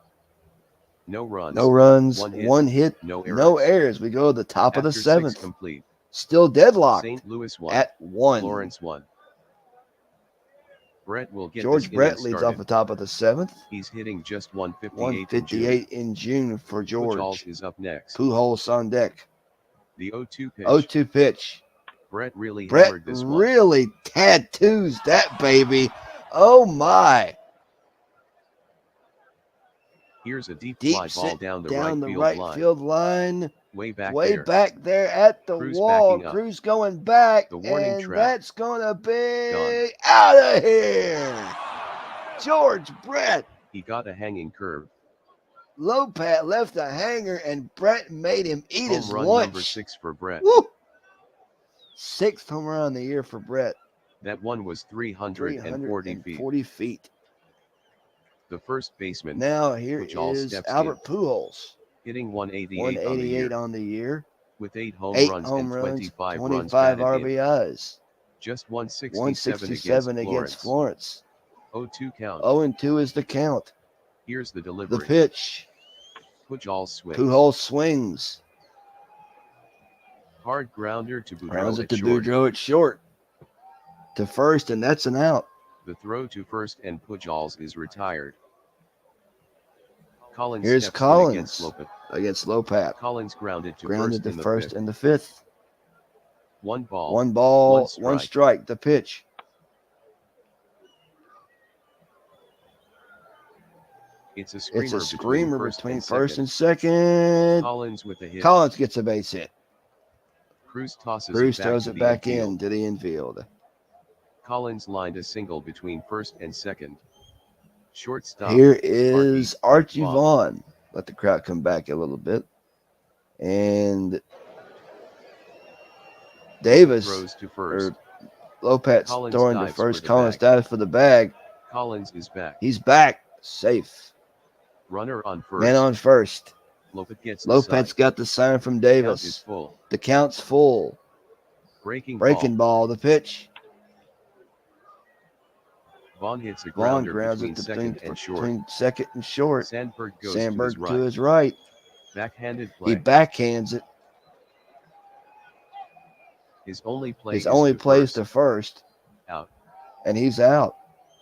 No runs. No runs. One hit. Hit. No errors. No errors. We go to the top of the After 6 7th. complete. Still deadlocked St. Louis 1. at 1. Lawrence 1. Brett will get George this Brett inning leads started. off the top of the 7th. He's hitting just 158. 158 in June for George. George. is up next. Pujols on deck. The 0-2 pitch. 0-2 pitch. Brett really Brett hammered this one. really tattoos that baby. Oh my. Here's a deep Deep fly ball sit down the down right the field right line. field line. Way back Way there. back there at the Cruz wall. backing up. Cruz going back. The warning and track. that's going to be Gone. out of here. George Brett. He got a hanging curve. Lopat left a hanger and Brett made him eat Home his run lunch. number 6 for Brett. Woo! 6th home run of the year for Brett. That one was 340 feet. 340 feet. The first baseman Now here Pujols is steps Albert Pujols. hitting 188, 188 on the year, with 8 home 8 runs home and runs, 25 runs 25 batted in. RBIs. Just 167, 167 against Florence. 0-2 count. 0-2 is the count. Here's the The delivery. pitch. Pujols swings. Pujols swings. Hard grounder to Rounds Boudreaux it at to short. Boudreaux at short. To first, and that's an out. The throw to first and Pujols is retired. Collins Here's steps in Collins against Lopez. against Lopat. Collins grounded to Grounded first to in the first fifth. and the 5th. One ball. One ball, one one strike. strike. The pitch. It's a screamer, It's a screamer between first second. and second. Collins with a hit. Collins gets a base hit. Cruz tosses Bruce it back throws to it the back infield. in to the infield. Collins lined a single between first and second. Shortstop. Here is Archie Vaughn. Vaughn. Let the crowd come back a little bit. And Davis, Throws to first. or Lopez Collins throwing to dives for first. the Collins bag. dives for the bag. Collins is back. He's back. Safe. Runner on first. Man on first. Lopez gets the Lopez side. got the sign from Count is Davis. full. The count's full. Breaking Ball. The pitch. Vaughn hits a Vaughn grounder grounds between it second and short. between second and short. Sandberg goes Sandberg to his right. right. Backhanded play. He backhands it. His only play His is only to plays first. to first. Out. And he's out.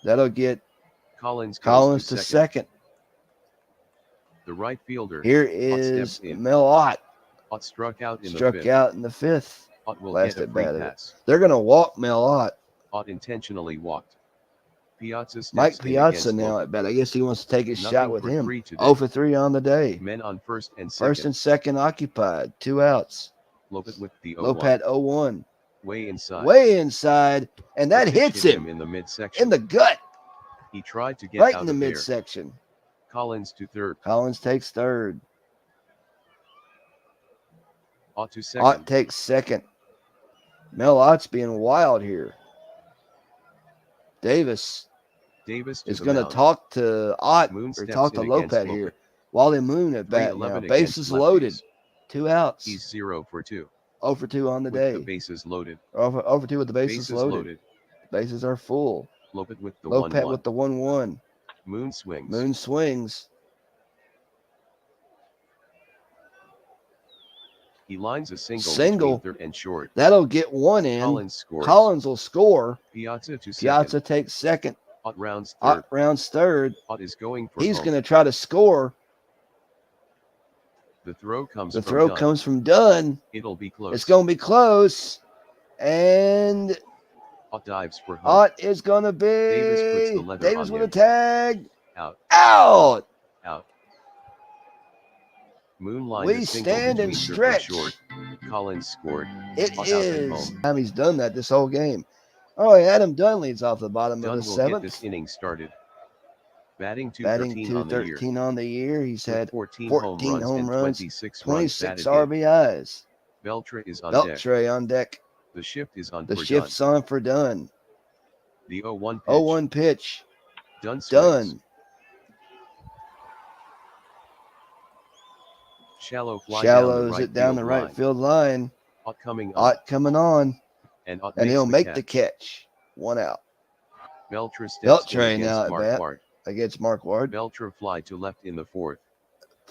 That'll get Collins goes Collins to to second. second. The right fielder. Here Ott is steps in. Mel Ott. Ott struck out in Struck the fifth. out in the 5th. Ott will Last get a at free bat of it. pass. They're going to walk Mel Ott. Ott intentionally walked. Piazza steps Mike in Piazza against now Lopez. at bat. I guess he wants to take his Nothing shot with for him. 3 today. 0 for 3 on the day. Men on first and second. First and second occupied. 2 outs. Lopez with the 0-1. Lopat 0-1. Way inside. Way inside. And that The pitch hits hit him in the midsection. in the gut. He tried to get Right out in the of there. midsection. Collins to third. Collins takes third. Ott to Ott second. takes second. Mel Ott's being wild here. Davis Davis to is the going to mound. talk to Ott Moon or steps talk to in against Lopet Lopet. here. Wally Moon at bat now. 3-11 Bases against loaded. lefties. 2 outs. He's 0 for 2. 0 for 2 on the With the day. bases loaded. 0 for 2 with the bases loaded. Bases are full. Lopet with the Lopet 1-1. with the 1-1. Moon swings. Moon swings. He lines a single Single. between third and short. That'll get one in. Collins scores. Collins will score. Piazza to second. Piazza takes second. Ott rounds third. Ott rounds third. Ott is going for He's home. going to try to score. The throw comes The from throw Dunn. comes from Dunn. It'll be close. It's going to be close. And Ott dives for home. Ott is going to be. Davis puts the leather Davis on with a him. tag. Out. Out. Out. Moon lined We a single stand and between third and stretch. short. Collins scored. It Ott out and is. home. Time he's done that this whole game. All right, Adam Dunn leads off the bottom Dunn of the will get 7th. this inning started. Batting Batting 213 on the year. 213 on the year. He's With had 14 14 home home runs runs, and 26 26 runs batted in. RBIs. Beltre is on deck. Beltre on deck. The shift is on The for shift's on for Dunn. Dunn. The 0-1 pitch. 0-1 pitch. Dunn swings. Dunn. Shallow fly Shallows it down down the the right line. field line. Ott coming up. Ott coming on. And Ott And makes he'll the make catch. the catch. 1 out. Beltre steps Beltre in now against at Mark bat. Ward. Against Mark Ward. Beltre fly to left in the fourth.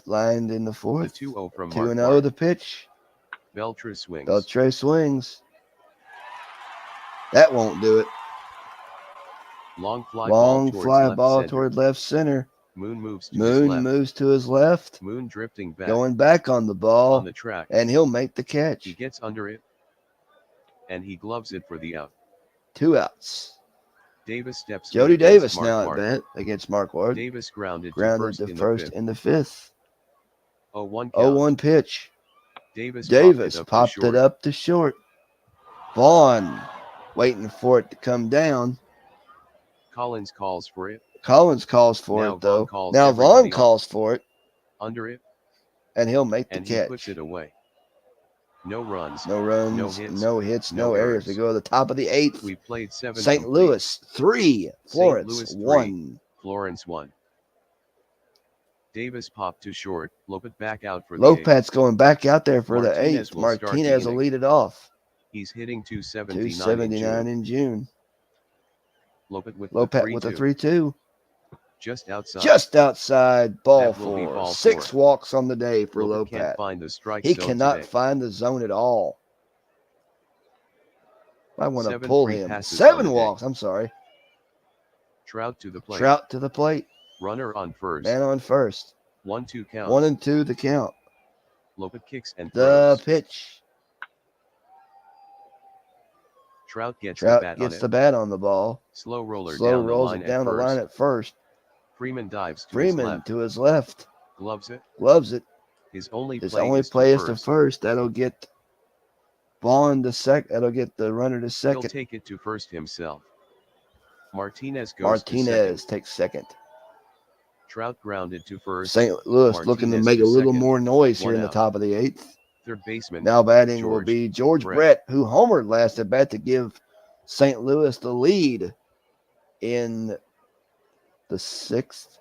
Lined in the The 4th. 2-0 from 2-0 Mark Ward. the pitch. Beltre swings. Beltre swings. That won't do it. Long fly Long ball towards fly left ball center. toward left center. Moon moves to his Moon left. moves to his left. Moon drifting back Going back on the on ball. the track. And he'll make the catch. He gets under it. And he gloves it for the out. 2 outs. Davis steps in Jody against Davis Mark now Ward. at bat against Mark Ward. Davis grounded Grounded to to first first in in the 5th. the 0-1 count. 0-1 pitch. Davis Popped it up to short. Vaughn waiting for it to come down. Collins calls for it. Collins calls for Now it though. Vaughn calls Now everybody Vaughn up. calls for it, Under it. and he'll make the And he catch. puts it away. No runs. No runs, No hits, no no errors. We errors. go to the top of the 8th. We played 7 St. complete. Louis 3, Florence Louis 3. 1. Florence 1. Davis popped to short. Lopet back out for the 8th. Lopat's going back out there for the Martinez 8th. will start the Martinez will inning. lead it off. He's hitting 279. 279 in June. Lopet with Lopet the with a 3-2. 3-2. Just outside. Just outside, ball That will be 4. ball 6 4. walks on the day for Lopet can't Lopat. find the strike He zone cannot today. find the zone at all. I want to 7 pull free him. passes on 7 the day. walks. I'm sorry. Trout to the plate. Trout to the plate. Runner on first. Man on first. 1-2 count. 1 and 2 the count. Lopet kicks and The throws. pitch. Trout gets Trout the bat gets on the it. bat on the ball. Slow roller Slow down rolls the line it down at the first. line at first. Freeman dives to his Freeman left. to his left. Gloves it. Loves it. His only His play only is play to is to first. first. That'll get Vaughn to second. That'll get the runner to He'll second. take it to first himself. Martinez goes Martinez to second. takes second. Trout grounded to first. St. Louis looking to Martinez make to a little second. more noise here 1 in the out. top of the 8th. Third baseman. Now batting will George be George Brett. Brett, who homered last at bat to give St. Louis the lead in the 6th.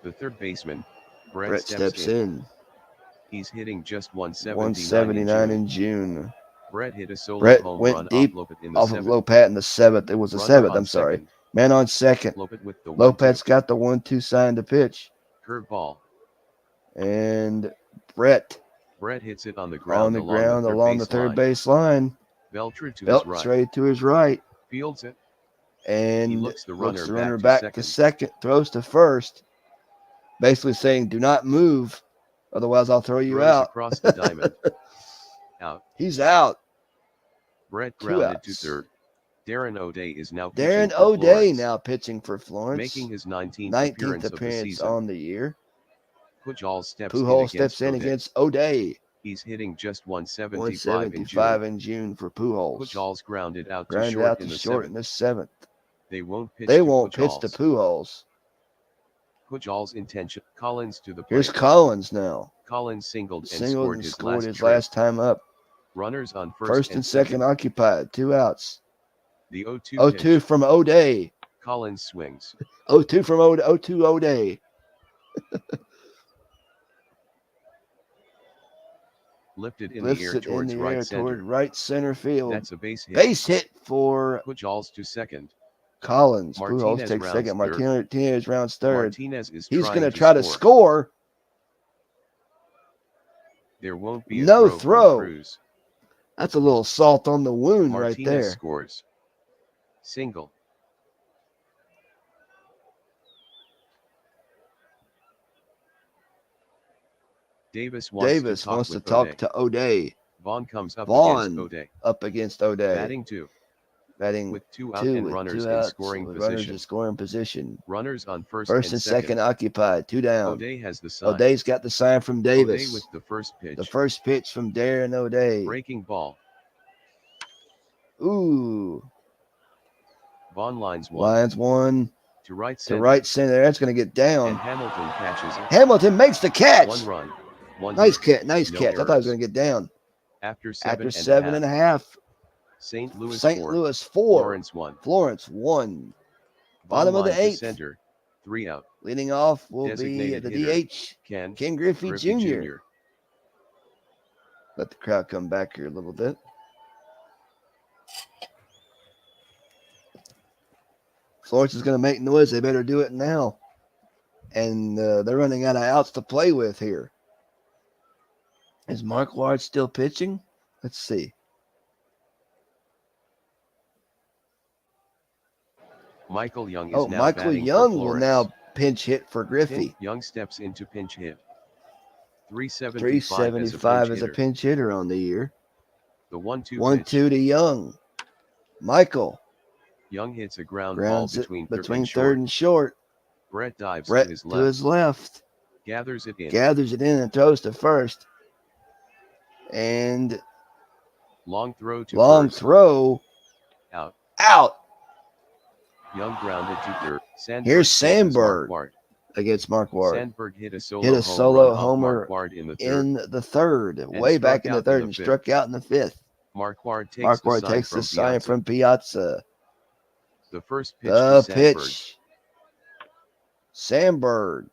The third baseman. Brett, Brett steps in. He's hitting just 179 in June. Brett hit a solo Brett home went run deep off Lopet in the Off of 7th. Lopat in the 7th. It was the Runner 7th. on I'm sorry. second. Man on second. Lopet with the Lopat's got the 1-2 sign to pitch. curveball. And Brett Brett hits it on the on ground the ground along the third baseline. base line. Beltre to his Belt right. straight to his right. Fields it. And He looks the runner back to second. Throws to first. Basically saying, do not move. Otherwise, I'll throw you Throws out. across the diamond. Out. He's out. Brett 2 grounded to outs. third. Darren O'Day is now Darren pitching for O'Day Florence, now pitching for Florence. making his 19th, 19th appearance of the appearance season. on the year. Pujols steps Pujol in steps in O'Day. against O'Day. He's hitting just 175 in 175 June. in June for Pujols. Pujols grounded out to Grounded short out in to the short 7th. in the 7th. They won't pitch They to won't pitch to Pujols. Pujols. Pujols intention. Collins to the plate. Here's Collins now. Collins singled and Singled scored and his his last last time up. Runners on First and second occupied. 2 outs. The 0-2 0-2 pitch. from O'Day. Collins swings. 0-2 from 0-2 O'Day. Lifted in Lifts the air it in towards the right air center. toward right center field. That's a base hit. Base hit for Pujols to second. Collins. Martinez Pujols takes rounds second. third. Martinez rounds third. Martinez is He's going going to try to score. There won't be a No throw. throw. From Cruz. That's a little salt on the wound Martinez right there. scores. Single. Davis wants to talk to O'Day. Vaughn comes up Vaughn against O'Day. Up against O'Day. Batting with 2 out two and with runners 2 in outs, scoring with position. runners in scoring position. Runners on first and second occupied. 2 down. O'Day has the sign. O'Day's got the sign from Davis. O'Day with the first pitch. The first pitch from Darren O'Day. Breaking ball. Ooh. Vaughn lines one. To right To center. right center. That's going to get And down. Hamilton catches it. Hamilton makes the catch. 1 run. 1 Nice hit. catch. Nice No catch. I thought it was errors. going to get down. After After 7 and a half. St. Louis St. 4. Louis 4. Lawrence 1. Florence 1. Bottom of the Vaughn line to 8th. Center. 3 out. Leading off will be Designated the hitter. DH, Ken Ken Griffey Griffey Jr. Jr. Let the crowd come back here a little bit. Florence is going to make noise. They better do it now. And they're running out of outs to play with here. Is Marquard still pitching? Let's see. Michael Young is now Michael batting for Young will Florence. now pinch hit for Griffey. Young steps into pinch hit. 375 as a pinch hitter on the year. The 1-2 1-2 to Young. Michael Young hits a ground grounds ball it between third and short. Brett dives Brett to his left. Gathers it in. Gathers it in and throws to first. And Long throw to first. throw. Out. Young grounded to third. Here's Sandberg against Marquard. Sandberg hit a solo homer in the third. Way back in the third, and struck out in the fifth. Marquard takes the sign from Piazza. The first pitch The to pitch. Sandberg.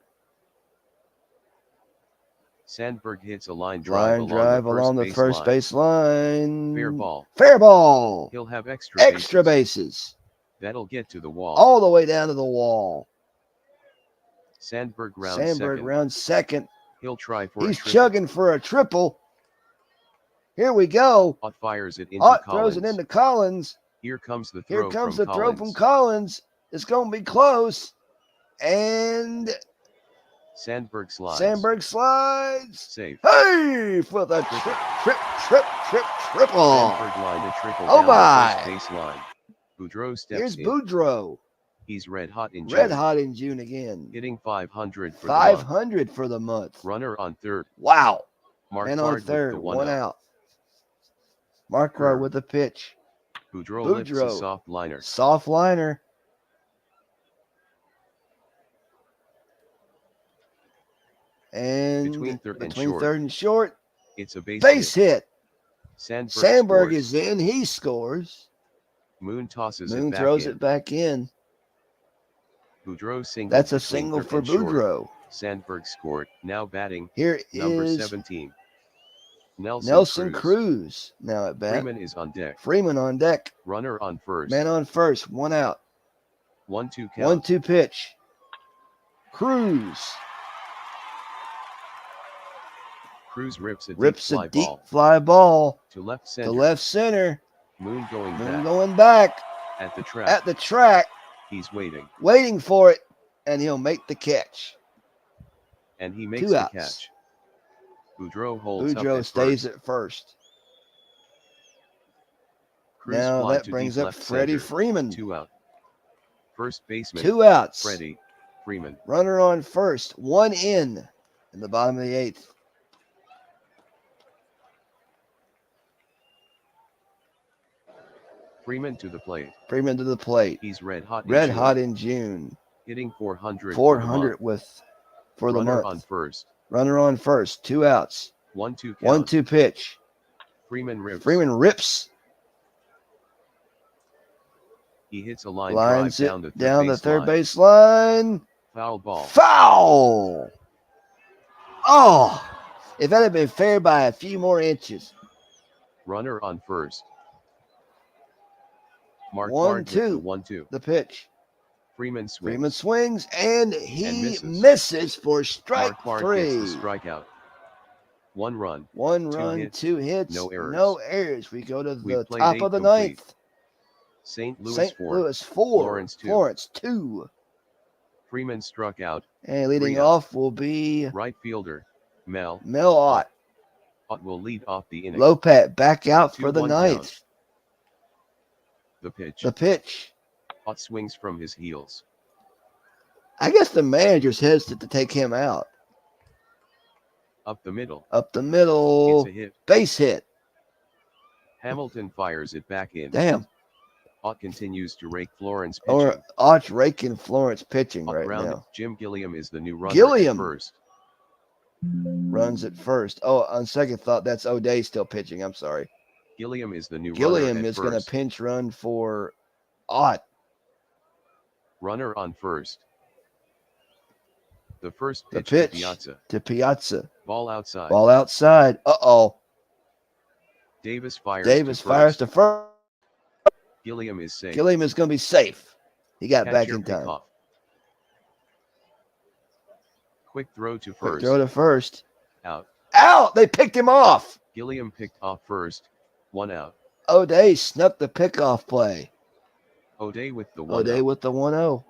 Sandberg hits a line drive along the first base line. Fair ball. He'll He'll have extra bases. That'll get to the wall. All the way down to the wall. Sandberg rounds second. He'll try for He's a triple. chugging for a triple. Here we go. Ott fires it into Ott Collins. throws it into Collins. Here comes the Here throw comes from the throw Collins. from Collins. It's going to be close. And Sandberg slides. Safe. Safe. Hey, for the triple. Sandberg lined a triple Oh down my. the first baseline. Boudreau steps Here's in. Boudreau. He's red hot in June. Red hot in June again. Hitting 500 for the month. 500 for the month. Runner on third. Wow. Mark Man on third. One out. Marquard with the pitch. Boudreau lifts a soft liner. Soft liner. And Between third and short. It's a Base hit. Sandberg is in. He scores. Moon tosses Moon it back throws in. it back in. Boudreau single. That's a between single third for and short. Boudreau. Sandberg scored. Now batting. Here Number is 17. Nelson Cruz now at bat. Freeman is on deck. Freeman on deck. Runner on first. Man on first. One out. 1-2 count. 1-2 pitch. Cruz Cruz rips a deep fly ball to left to center. left center. Moon going Moon back. going back At the track. at the track, He's waiting for it, and he'll make the catch. and he makes 2 the outs. catch. Boudreau holds up Boudreau at stays first. at first. Cruz Now fly that to brings deep up left Freddie center. Freeman. 2 out. First baseman. 2 outs. Freddie Freeman. Runner on first. 1 in the bottom of the 8th. Freeman to the plate. Freeman to the plate. He's red hot. Red in June. hot in June. Hitting 400. 400 for the Runner month. on first. Runner on first. 2 outs. 1-2 count. 1-2 pitch. Freeman rips. Freeman rips. He hits a line Lines drive it down the third line. base line. Foul ball. Foul! Oh! If that had been fair by a few more inches. Runner on first. Mark 1-2. 1-2. The pitch. Freeman swings. Freeman swings and he And misses for strike Mark 3. gets the strikeout. 1 run. 1 2 run, hits, 2 hits, no errors. no errors. We go to We the played top 8 of the complete. ninth. St. Louis St. 4. Louis 4. Florence 2. Florence 2. Freeman struck out. And leading 3 out. off will be Right fielder. Mel Ott. Ott will lead off the inning. Lopat back out for the 2-1 ninth. count. The pitch. The pitch. Ott swings from his heels. I guess the manager's hesitant to take him out. Up the middle. Up the middle. It's a hit. Base hit. Hamilton fires it back in. Damn. Ott continues to rake Florence pitching. Or Ott's raking Florence pitching Ott right grounded. now. Jim Gilliam is the new runner Gilliam. at first. Runs at first. Oh, on second thought, that's O'Day still pitching. I'm sorry. Gilliam is the new Gilliam runner at is going to first. pinch run for Ott. Runner on first. The first The pitch, pitch to Piazza. to Piazza. Ball outside. Ball outside. Uh-oh. Davis fires. Davis to fires first. to first. Gilliam is safe. Gilliam is going to be safe. He got back Catcher in time. pickoff. Quick throw to Quick first. throw to first. Out. Out! They picked him off. Gilliam picked off first. 1 out. O'Day snuck the pickoff play. O'Day with the 1 O'Day out. with the 1-0.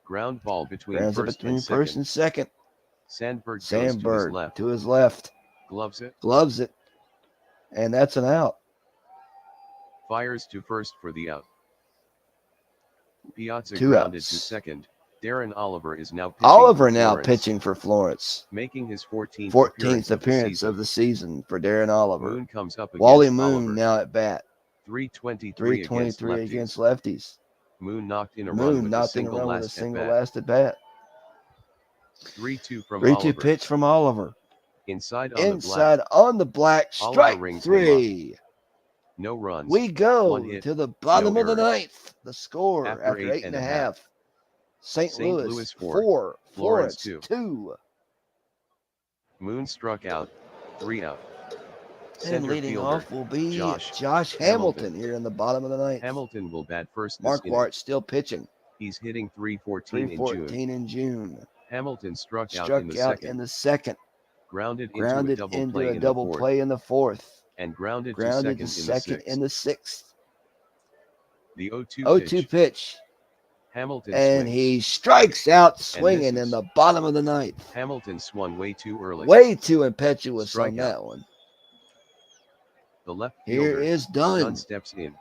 Ground ball between Grounds it first between and first second. and second. Sandberg goes Sandberg to his left. Gloves it. Gloves it. And that's an out. Fires to first for the out. Piazza 2 grounded outs. to second. Darren Oliver is now pitching. Oliver for now Florence, pitching for Florence. making his 14th, 14th appearance season. of the season for Darren Oliver. Moon comes up against Wally Moon Oliver. now at bat. 323 323 against against lefties. lefties. Moon knocked in a run Moon with a knocked in a single run with a last single at bat. last at bat. 3-2 from 3-2 Oliver. pitch from Oliver. Inside on the black. Inside on the black. Oliver Strike rings him up. 3. No runs. We go 1 hit, to the bottom no of the errors. ninth. The score After after 8 and a half. St. St. Louis, Louis 4. Florence Florence 2. Moon struck out. 3 out. And Center leading fielder, off will be Josh Josh Hamilton here in the bottom of the ninth. Hamilton will bat first this Mark inning. Wart still pitching. He's hitting 314 in June. 314 in June. Hamilton struck out Struck in the out second. in the second. Grounded Grounded into a double into play a in double the fourth. play in the fourth. And grounded Grounded to to second second in in the the sixth. The 0-2 0-2 pitch. pitch. Hamilton And swings. he strikes out swinging in misses. the bottom of the ninth. Hamilton swung way too early. Way too impetuous on Strikeout. that one. The left Here fielder, is Dunn Dunn. steps in.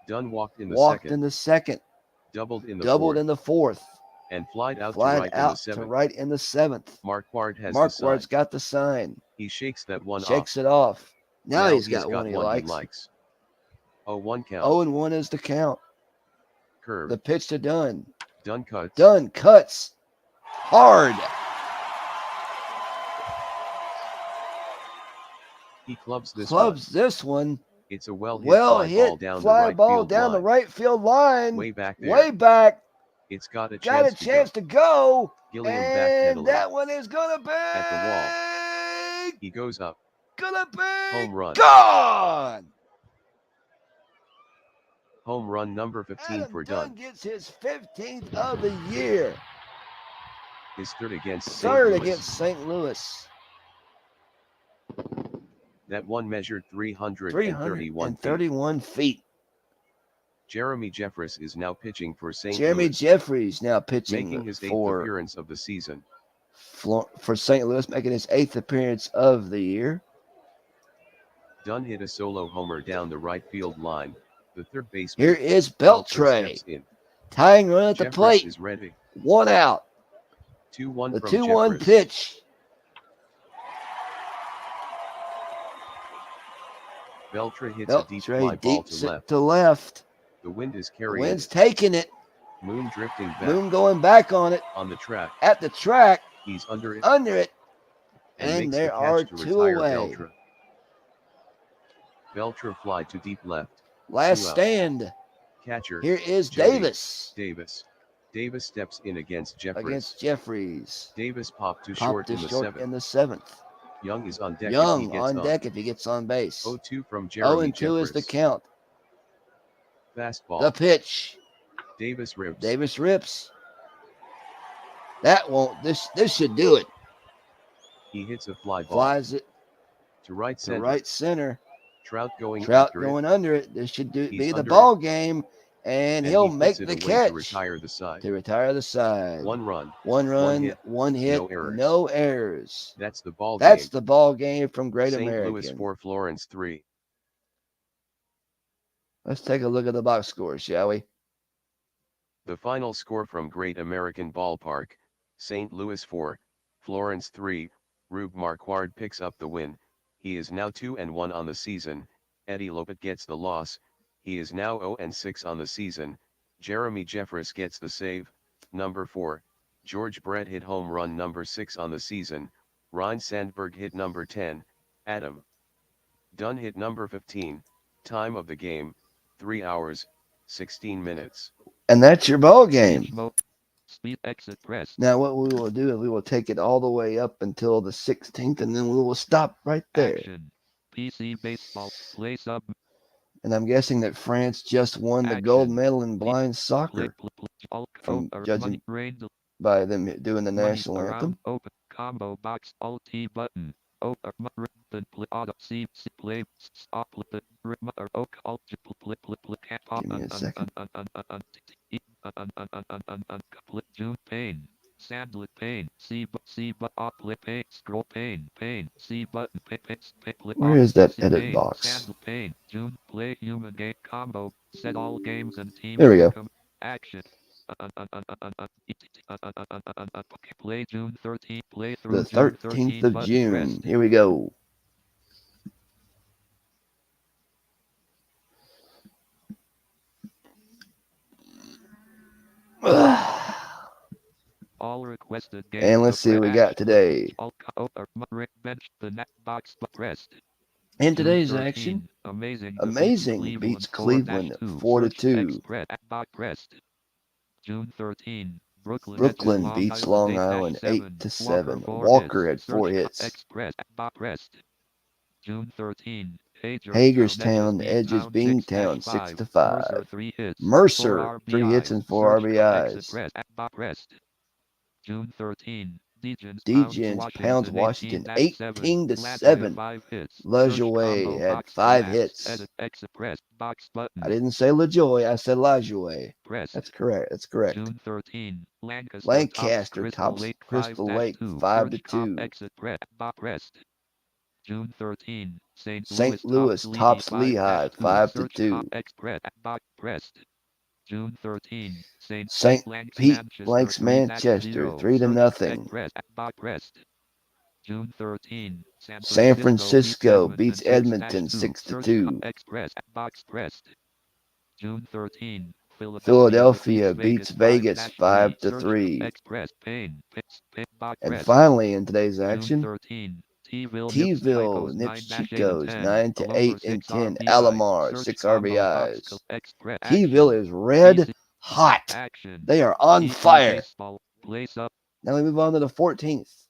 Dunn walked in the Walked second. in the second. Doubled in the Doubled fourth. in the fourth. And flied out Flied to right in the out to seventh. right in the seventh. Mark Ward has Mark the sign. Ward's got the sign. He shakes that one Shakes off. it off. Now, Now he's got one he likes. 0-1 count. 0-1 is the count. Curve. The pitch to Dunn. Dunn cuts. Dunn cuts hard. He clubs this Clubs one. this one. It's a well hit Well fly hit ball down fly the right ball field down the line. right field line. Way back there. Way back. It's got a Got a chance to go. Gilliam And backpedaling. that one is gonna be At He goes up. gonna be Home run. gone. Home run number 15 Adam for Dunn Dunn. gets his 15th of the year. His third against St. Third Louis. against St. Louis. That one measured 331 feet. 331 feet. Jeremy Jeffress is now pitching for St. Jeremy Louis, Jeffries now pitching making his 8th for appearance of the season. St. Louis, making his 8th appearance of the year. Dunn hit a solo homer down the right field line. The third baseman. Here is Beltre Beltre. steps in. Tying run at the Jeffress plate. is ready. 1 out. 2-1 The from 2-1 Jeffress. pitch. Beltra hits a deep fly Beltray ball deep to left. to left. The wind is The carrying wind's it. taking it. Moon drifting back. Moon going back on it. On the track. At the track. He's under it. Under it. And And makes there the are catch to two retire away. Beltra. Beltra fly to deep left. Last 2 out. stand. Catcher. Here is Jody. Davis. Davis steps in against Jeffries. Davis popped to Popped short to in the short 7th. in the 7th. Young is on deck Young if he gets on deck if he gets on base. 0-2 from Jeremy 0-2 is the Jeffress. count. Fastball. The pitch. Davis rips. Davis rips. That won't. This should do it. He hits a fly ball. Flies it to right to center. right center. Trout going Trout after going it. under it. This should He's be the under ball game, and he'll he make puts the it away catch to retire the side. One run. One hit. No errors. No errors. That's the ball That's game. the ball game from Great St. American. Louis 4, Florence 3. Let's take a look at the box score, shall we? The final score from Great American Ballpark: St. Louis 4, Florence 3. Rube Marquard picks up the win. He is now 2-1 on the season. Eddie Lopet gets the loss. He is now 0-6 on the season. Jeremy Jeffress gets the save. Number 4. George Brett hit home run number 6 on the season. Ryan Sandberg hit number 10. Adam Dunn hit number 15. Time of the game: 3 hours, 16 minutes. And that's your ball game. Speed exit press. Now what we will do is we will take it all the way up until the 16th, and then we will stop right there. Action. PC baseball. Play sub. And I'm guessing that France just won the gold medal in blind soccer from judging by them doing the national anthem. Open combo box alt T button. Open then play auto C play stop the or oak alt play Give me a second. June pane. Sandlet pane. C but up play pane. Scroll pane. C button Where is that edit box? Sandlet pane. June play human game combo. Set all games and teams. There we go. Action. Play June 13th. Play through The 13th of June. Here we go. All requested games. And let's see what we got today. Bench the net box pressed. In today's action, Amazing beats Cleveland 4-2. June 13. Brooklyn beats Long Island 8-7. Walker had 4 hits. June 13. Hagerstown edges Beantown 6-5. Mercer 3 hits and 4 RBIs. June 13. Degens pounds Washington 18-7. LaJoie had 5 hits. I didn't say LaJoie, I said LaJoie. That's correct. That's correct. June 13. Lancaster tops Crystal Lake 5-2. June 13. St. Louis tops Lehigh 5-2. June 13. St. Pete blanks Manchester 3-0. June 13. San Francisco beats Edmonton 6-2. June 13. Philadelphia beats Vegas 5-3. And finally, in today's action, T-Ville nips Chicos 9-8 and 10. Alomar 6 RBIs. T-Ville is red hot. They are on fire. Now we move on to the 14th.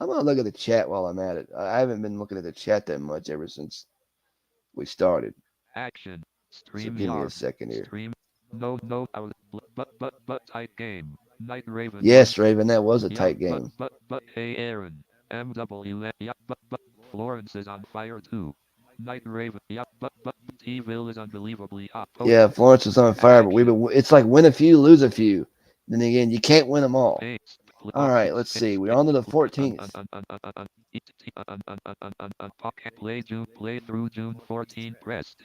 I'm going to look at the chat while I'm at it. I haven't been looking at the chat that much ever since we started. Action. So give me a second here. No, but tight game. Night Raven. Yes, Raven, that was a tight game. But hey Aaron. MW. Yeah, but Florence is on fire too. Night Raven. Yeah, but T-Ville is unbelievably hot. Yeah, Florence was on fire, but it's like win a few, lose a few. Then again, you can't win them all. All right, let's see. We're on to the 14th. Play through June 14 pressed.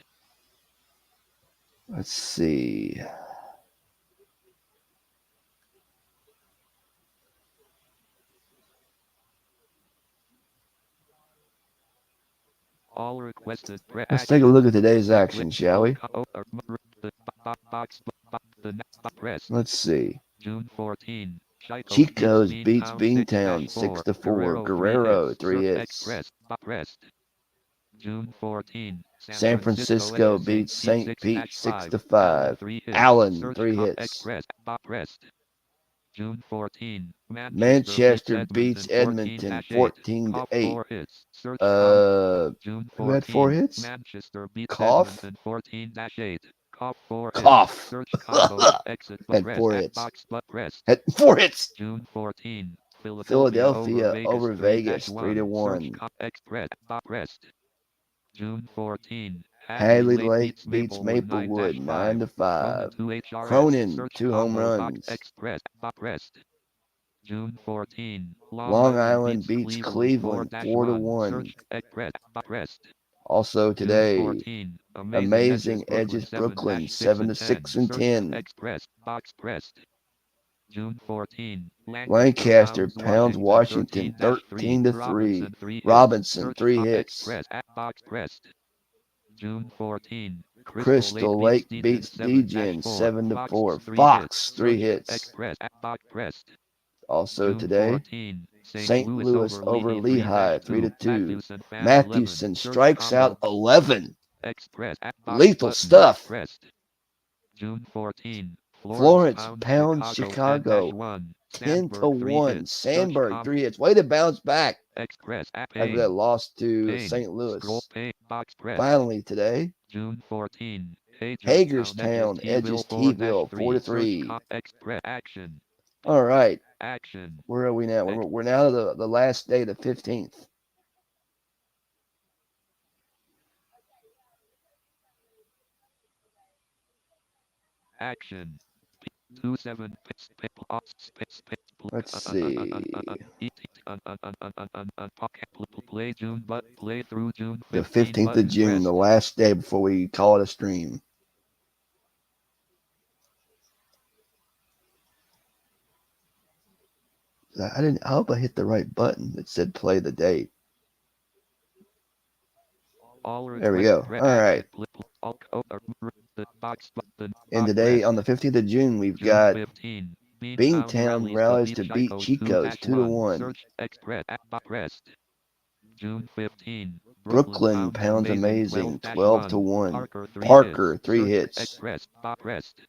Let's see. All requested Let's take a look at today's action, shall we? Press. Let's see. June 14. Chico's beats Beantown 6-4. Guerrero 3 hits. Pressed. June 14. San Francisco beats St. Pete 6-5. 3 hits. Allen 3 hits. Pressed. June 14. Manchester beats Edmonton 14-8. 4 hits. Search June 14. Who had 4 hits? Manchester beats Cough. Edmonton 14-8. Cough 4 hits. Cough. Search combo exit Had press 4 at hits. box but pressed. Had 4 hits. June 14. Philadelphia over Vegas 3-1. Express pressed. June 14. Hadley Lake beats Maplewood 9-5. Cronin 2 home runs. Express pressed. June 14. Long Island beats Cleveland 4-1. Express pressed. Also June today, 14. Amazing Edges Brooklyn 7-6 and 10. Express box pressed. June 14. Lancaster pounds Washington 13-3. Robinson 3 hits. Express at box pressed. June 14. Crystal Lake beats Degen 7-4. Fox 3 hits. Express at box pressed. Also June today, 14. St. Louis over Lehigh 3-2. Matthewson Matthewson strikes out 11. Express at Lethal button stuff. pressed. June 14. Florence pounds Chicago 10-1. 10-1. Sandberg 3 hits. Way to bounce back Express at after that loss to Payne. St. Louis. Scroll pay box press. Finally today, June 14. Hagerstown edges T-ville 4-3. Express action. All right, Action. where are we now? We're now to the last day, the 15th. Action. 27 Let's see. Play June but play through June The 15 15th of button June, press. the last day before we call it a stream. I hope I hit the right button that said play the date. There we go. All right. And today, on the 15th of June, we've got 15. Beantown rallies to beat Chico's 2-1. Search Express pressed. June 15. Brooklyn pounds Amazing 12-1. Parker Parker 3 hits. Express pressed.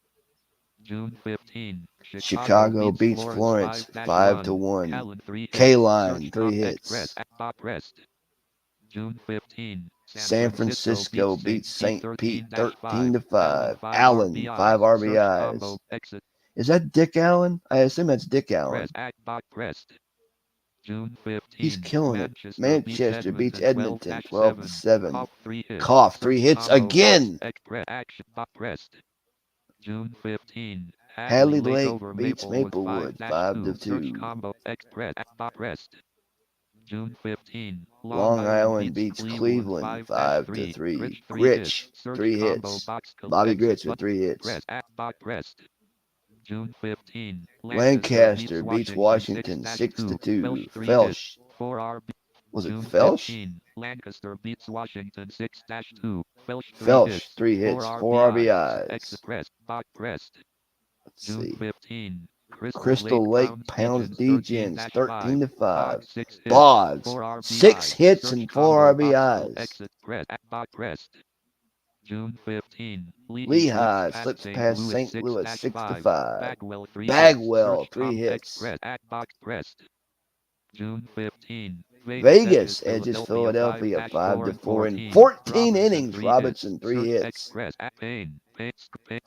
June 15. Chicago beats Florence 5-1. Allen 3 hits. K-Line Search 3 Express hits. pressed. June 15. San Francisco beats St. Pete 13-5. Allen 5 RBIs. Exit Is that Dick Allen? I assume that's Dick Allen. pressed. June 15. He's killing it. Manchester beats Edmonton 12-7. 12-7. Cough 3 hits again. Express action pressed. June 15. Hadley Lake beats Maplewood 5-2. Combo Express pressed. June 15. Long Island beats Cleveland 5-3. Gritch 3 hits. Bobby Gritch with 3 hits. Pressed. June 15. Lancaster beats Washington 6-2. Felsch. 4 RB. Was it June Felsch? 15. Lancaster beats Washington 6-2. Felsch 3 hits, 4 RBIs. Express pressed. Let's June see. 15. Crystal Lake pounds Degens 13-5. 6 hits. Boggs 4 RBIs. 6 hits Search and 4 combo RBIs. Exit pressed. June 15. Lehigh slips past St. Louis 6-5. Bagwell 3 Bagwell hits. 3 hits. Express pressed. June 15. Vegas edges Philadelphia 5-4 in 14 innings. Robinson 3 hits. Express Payne.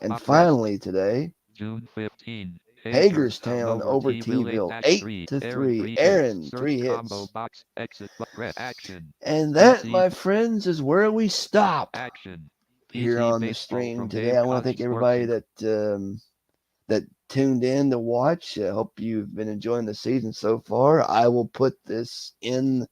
And finally today, June 15. Hagerstown over T-ville 8-3. Aaron 3 hits. Action. And that, my friends, is where we stop Action. here on the stream today. I want to thank everybody that tuned in to watch. I hope you've been enjoying the season so far. I will put this in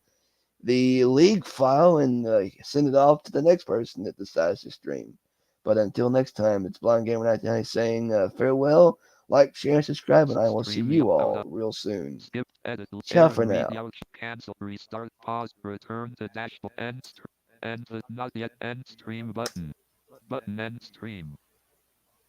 the league file and send it off to the next person that decides to stream. But until next time, it's Blind Gamer 99 saying farewell. Like, share, and subscribe, and I will see you all real soon. Skip, edit, Ciao for now. cancel, restart, pause, return to dashboard, end. Not yet end stream button. Button end stream.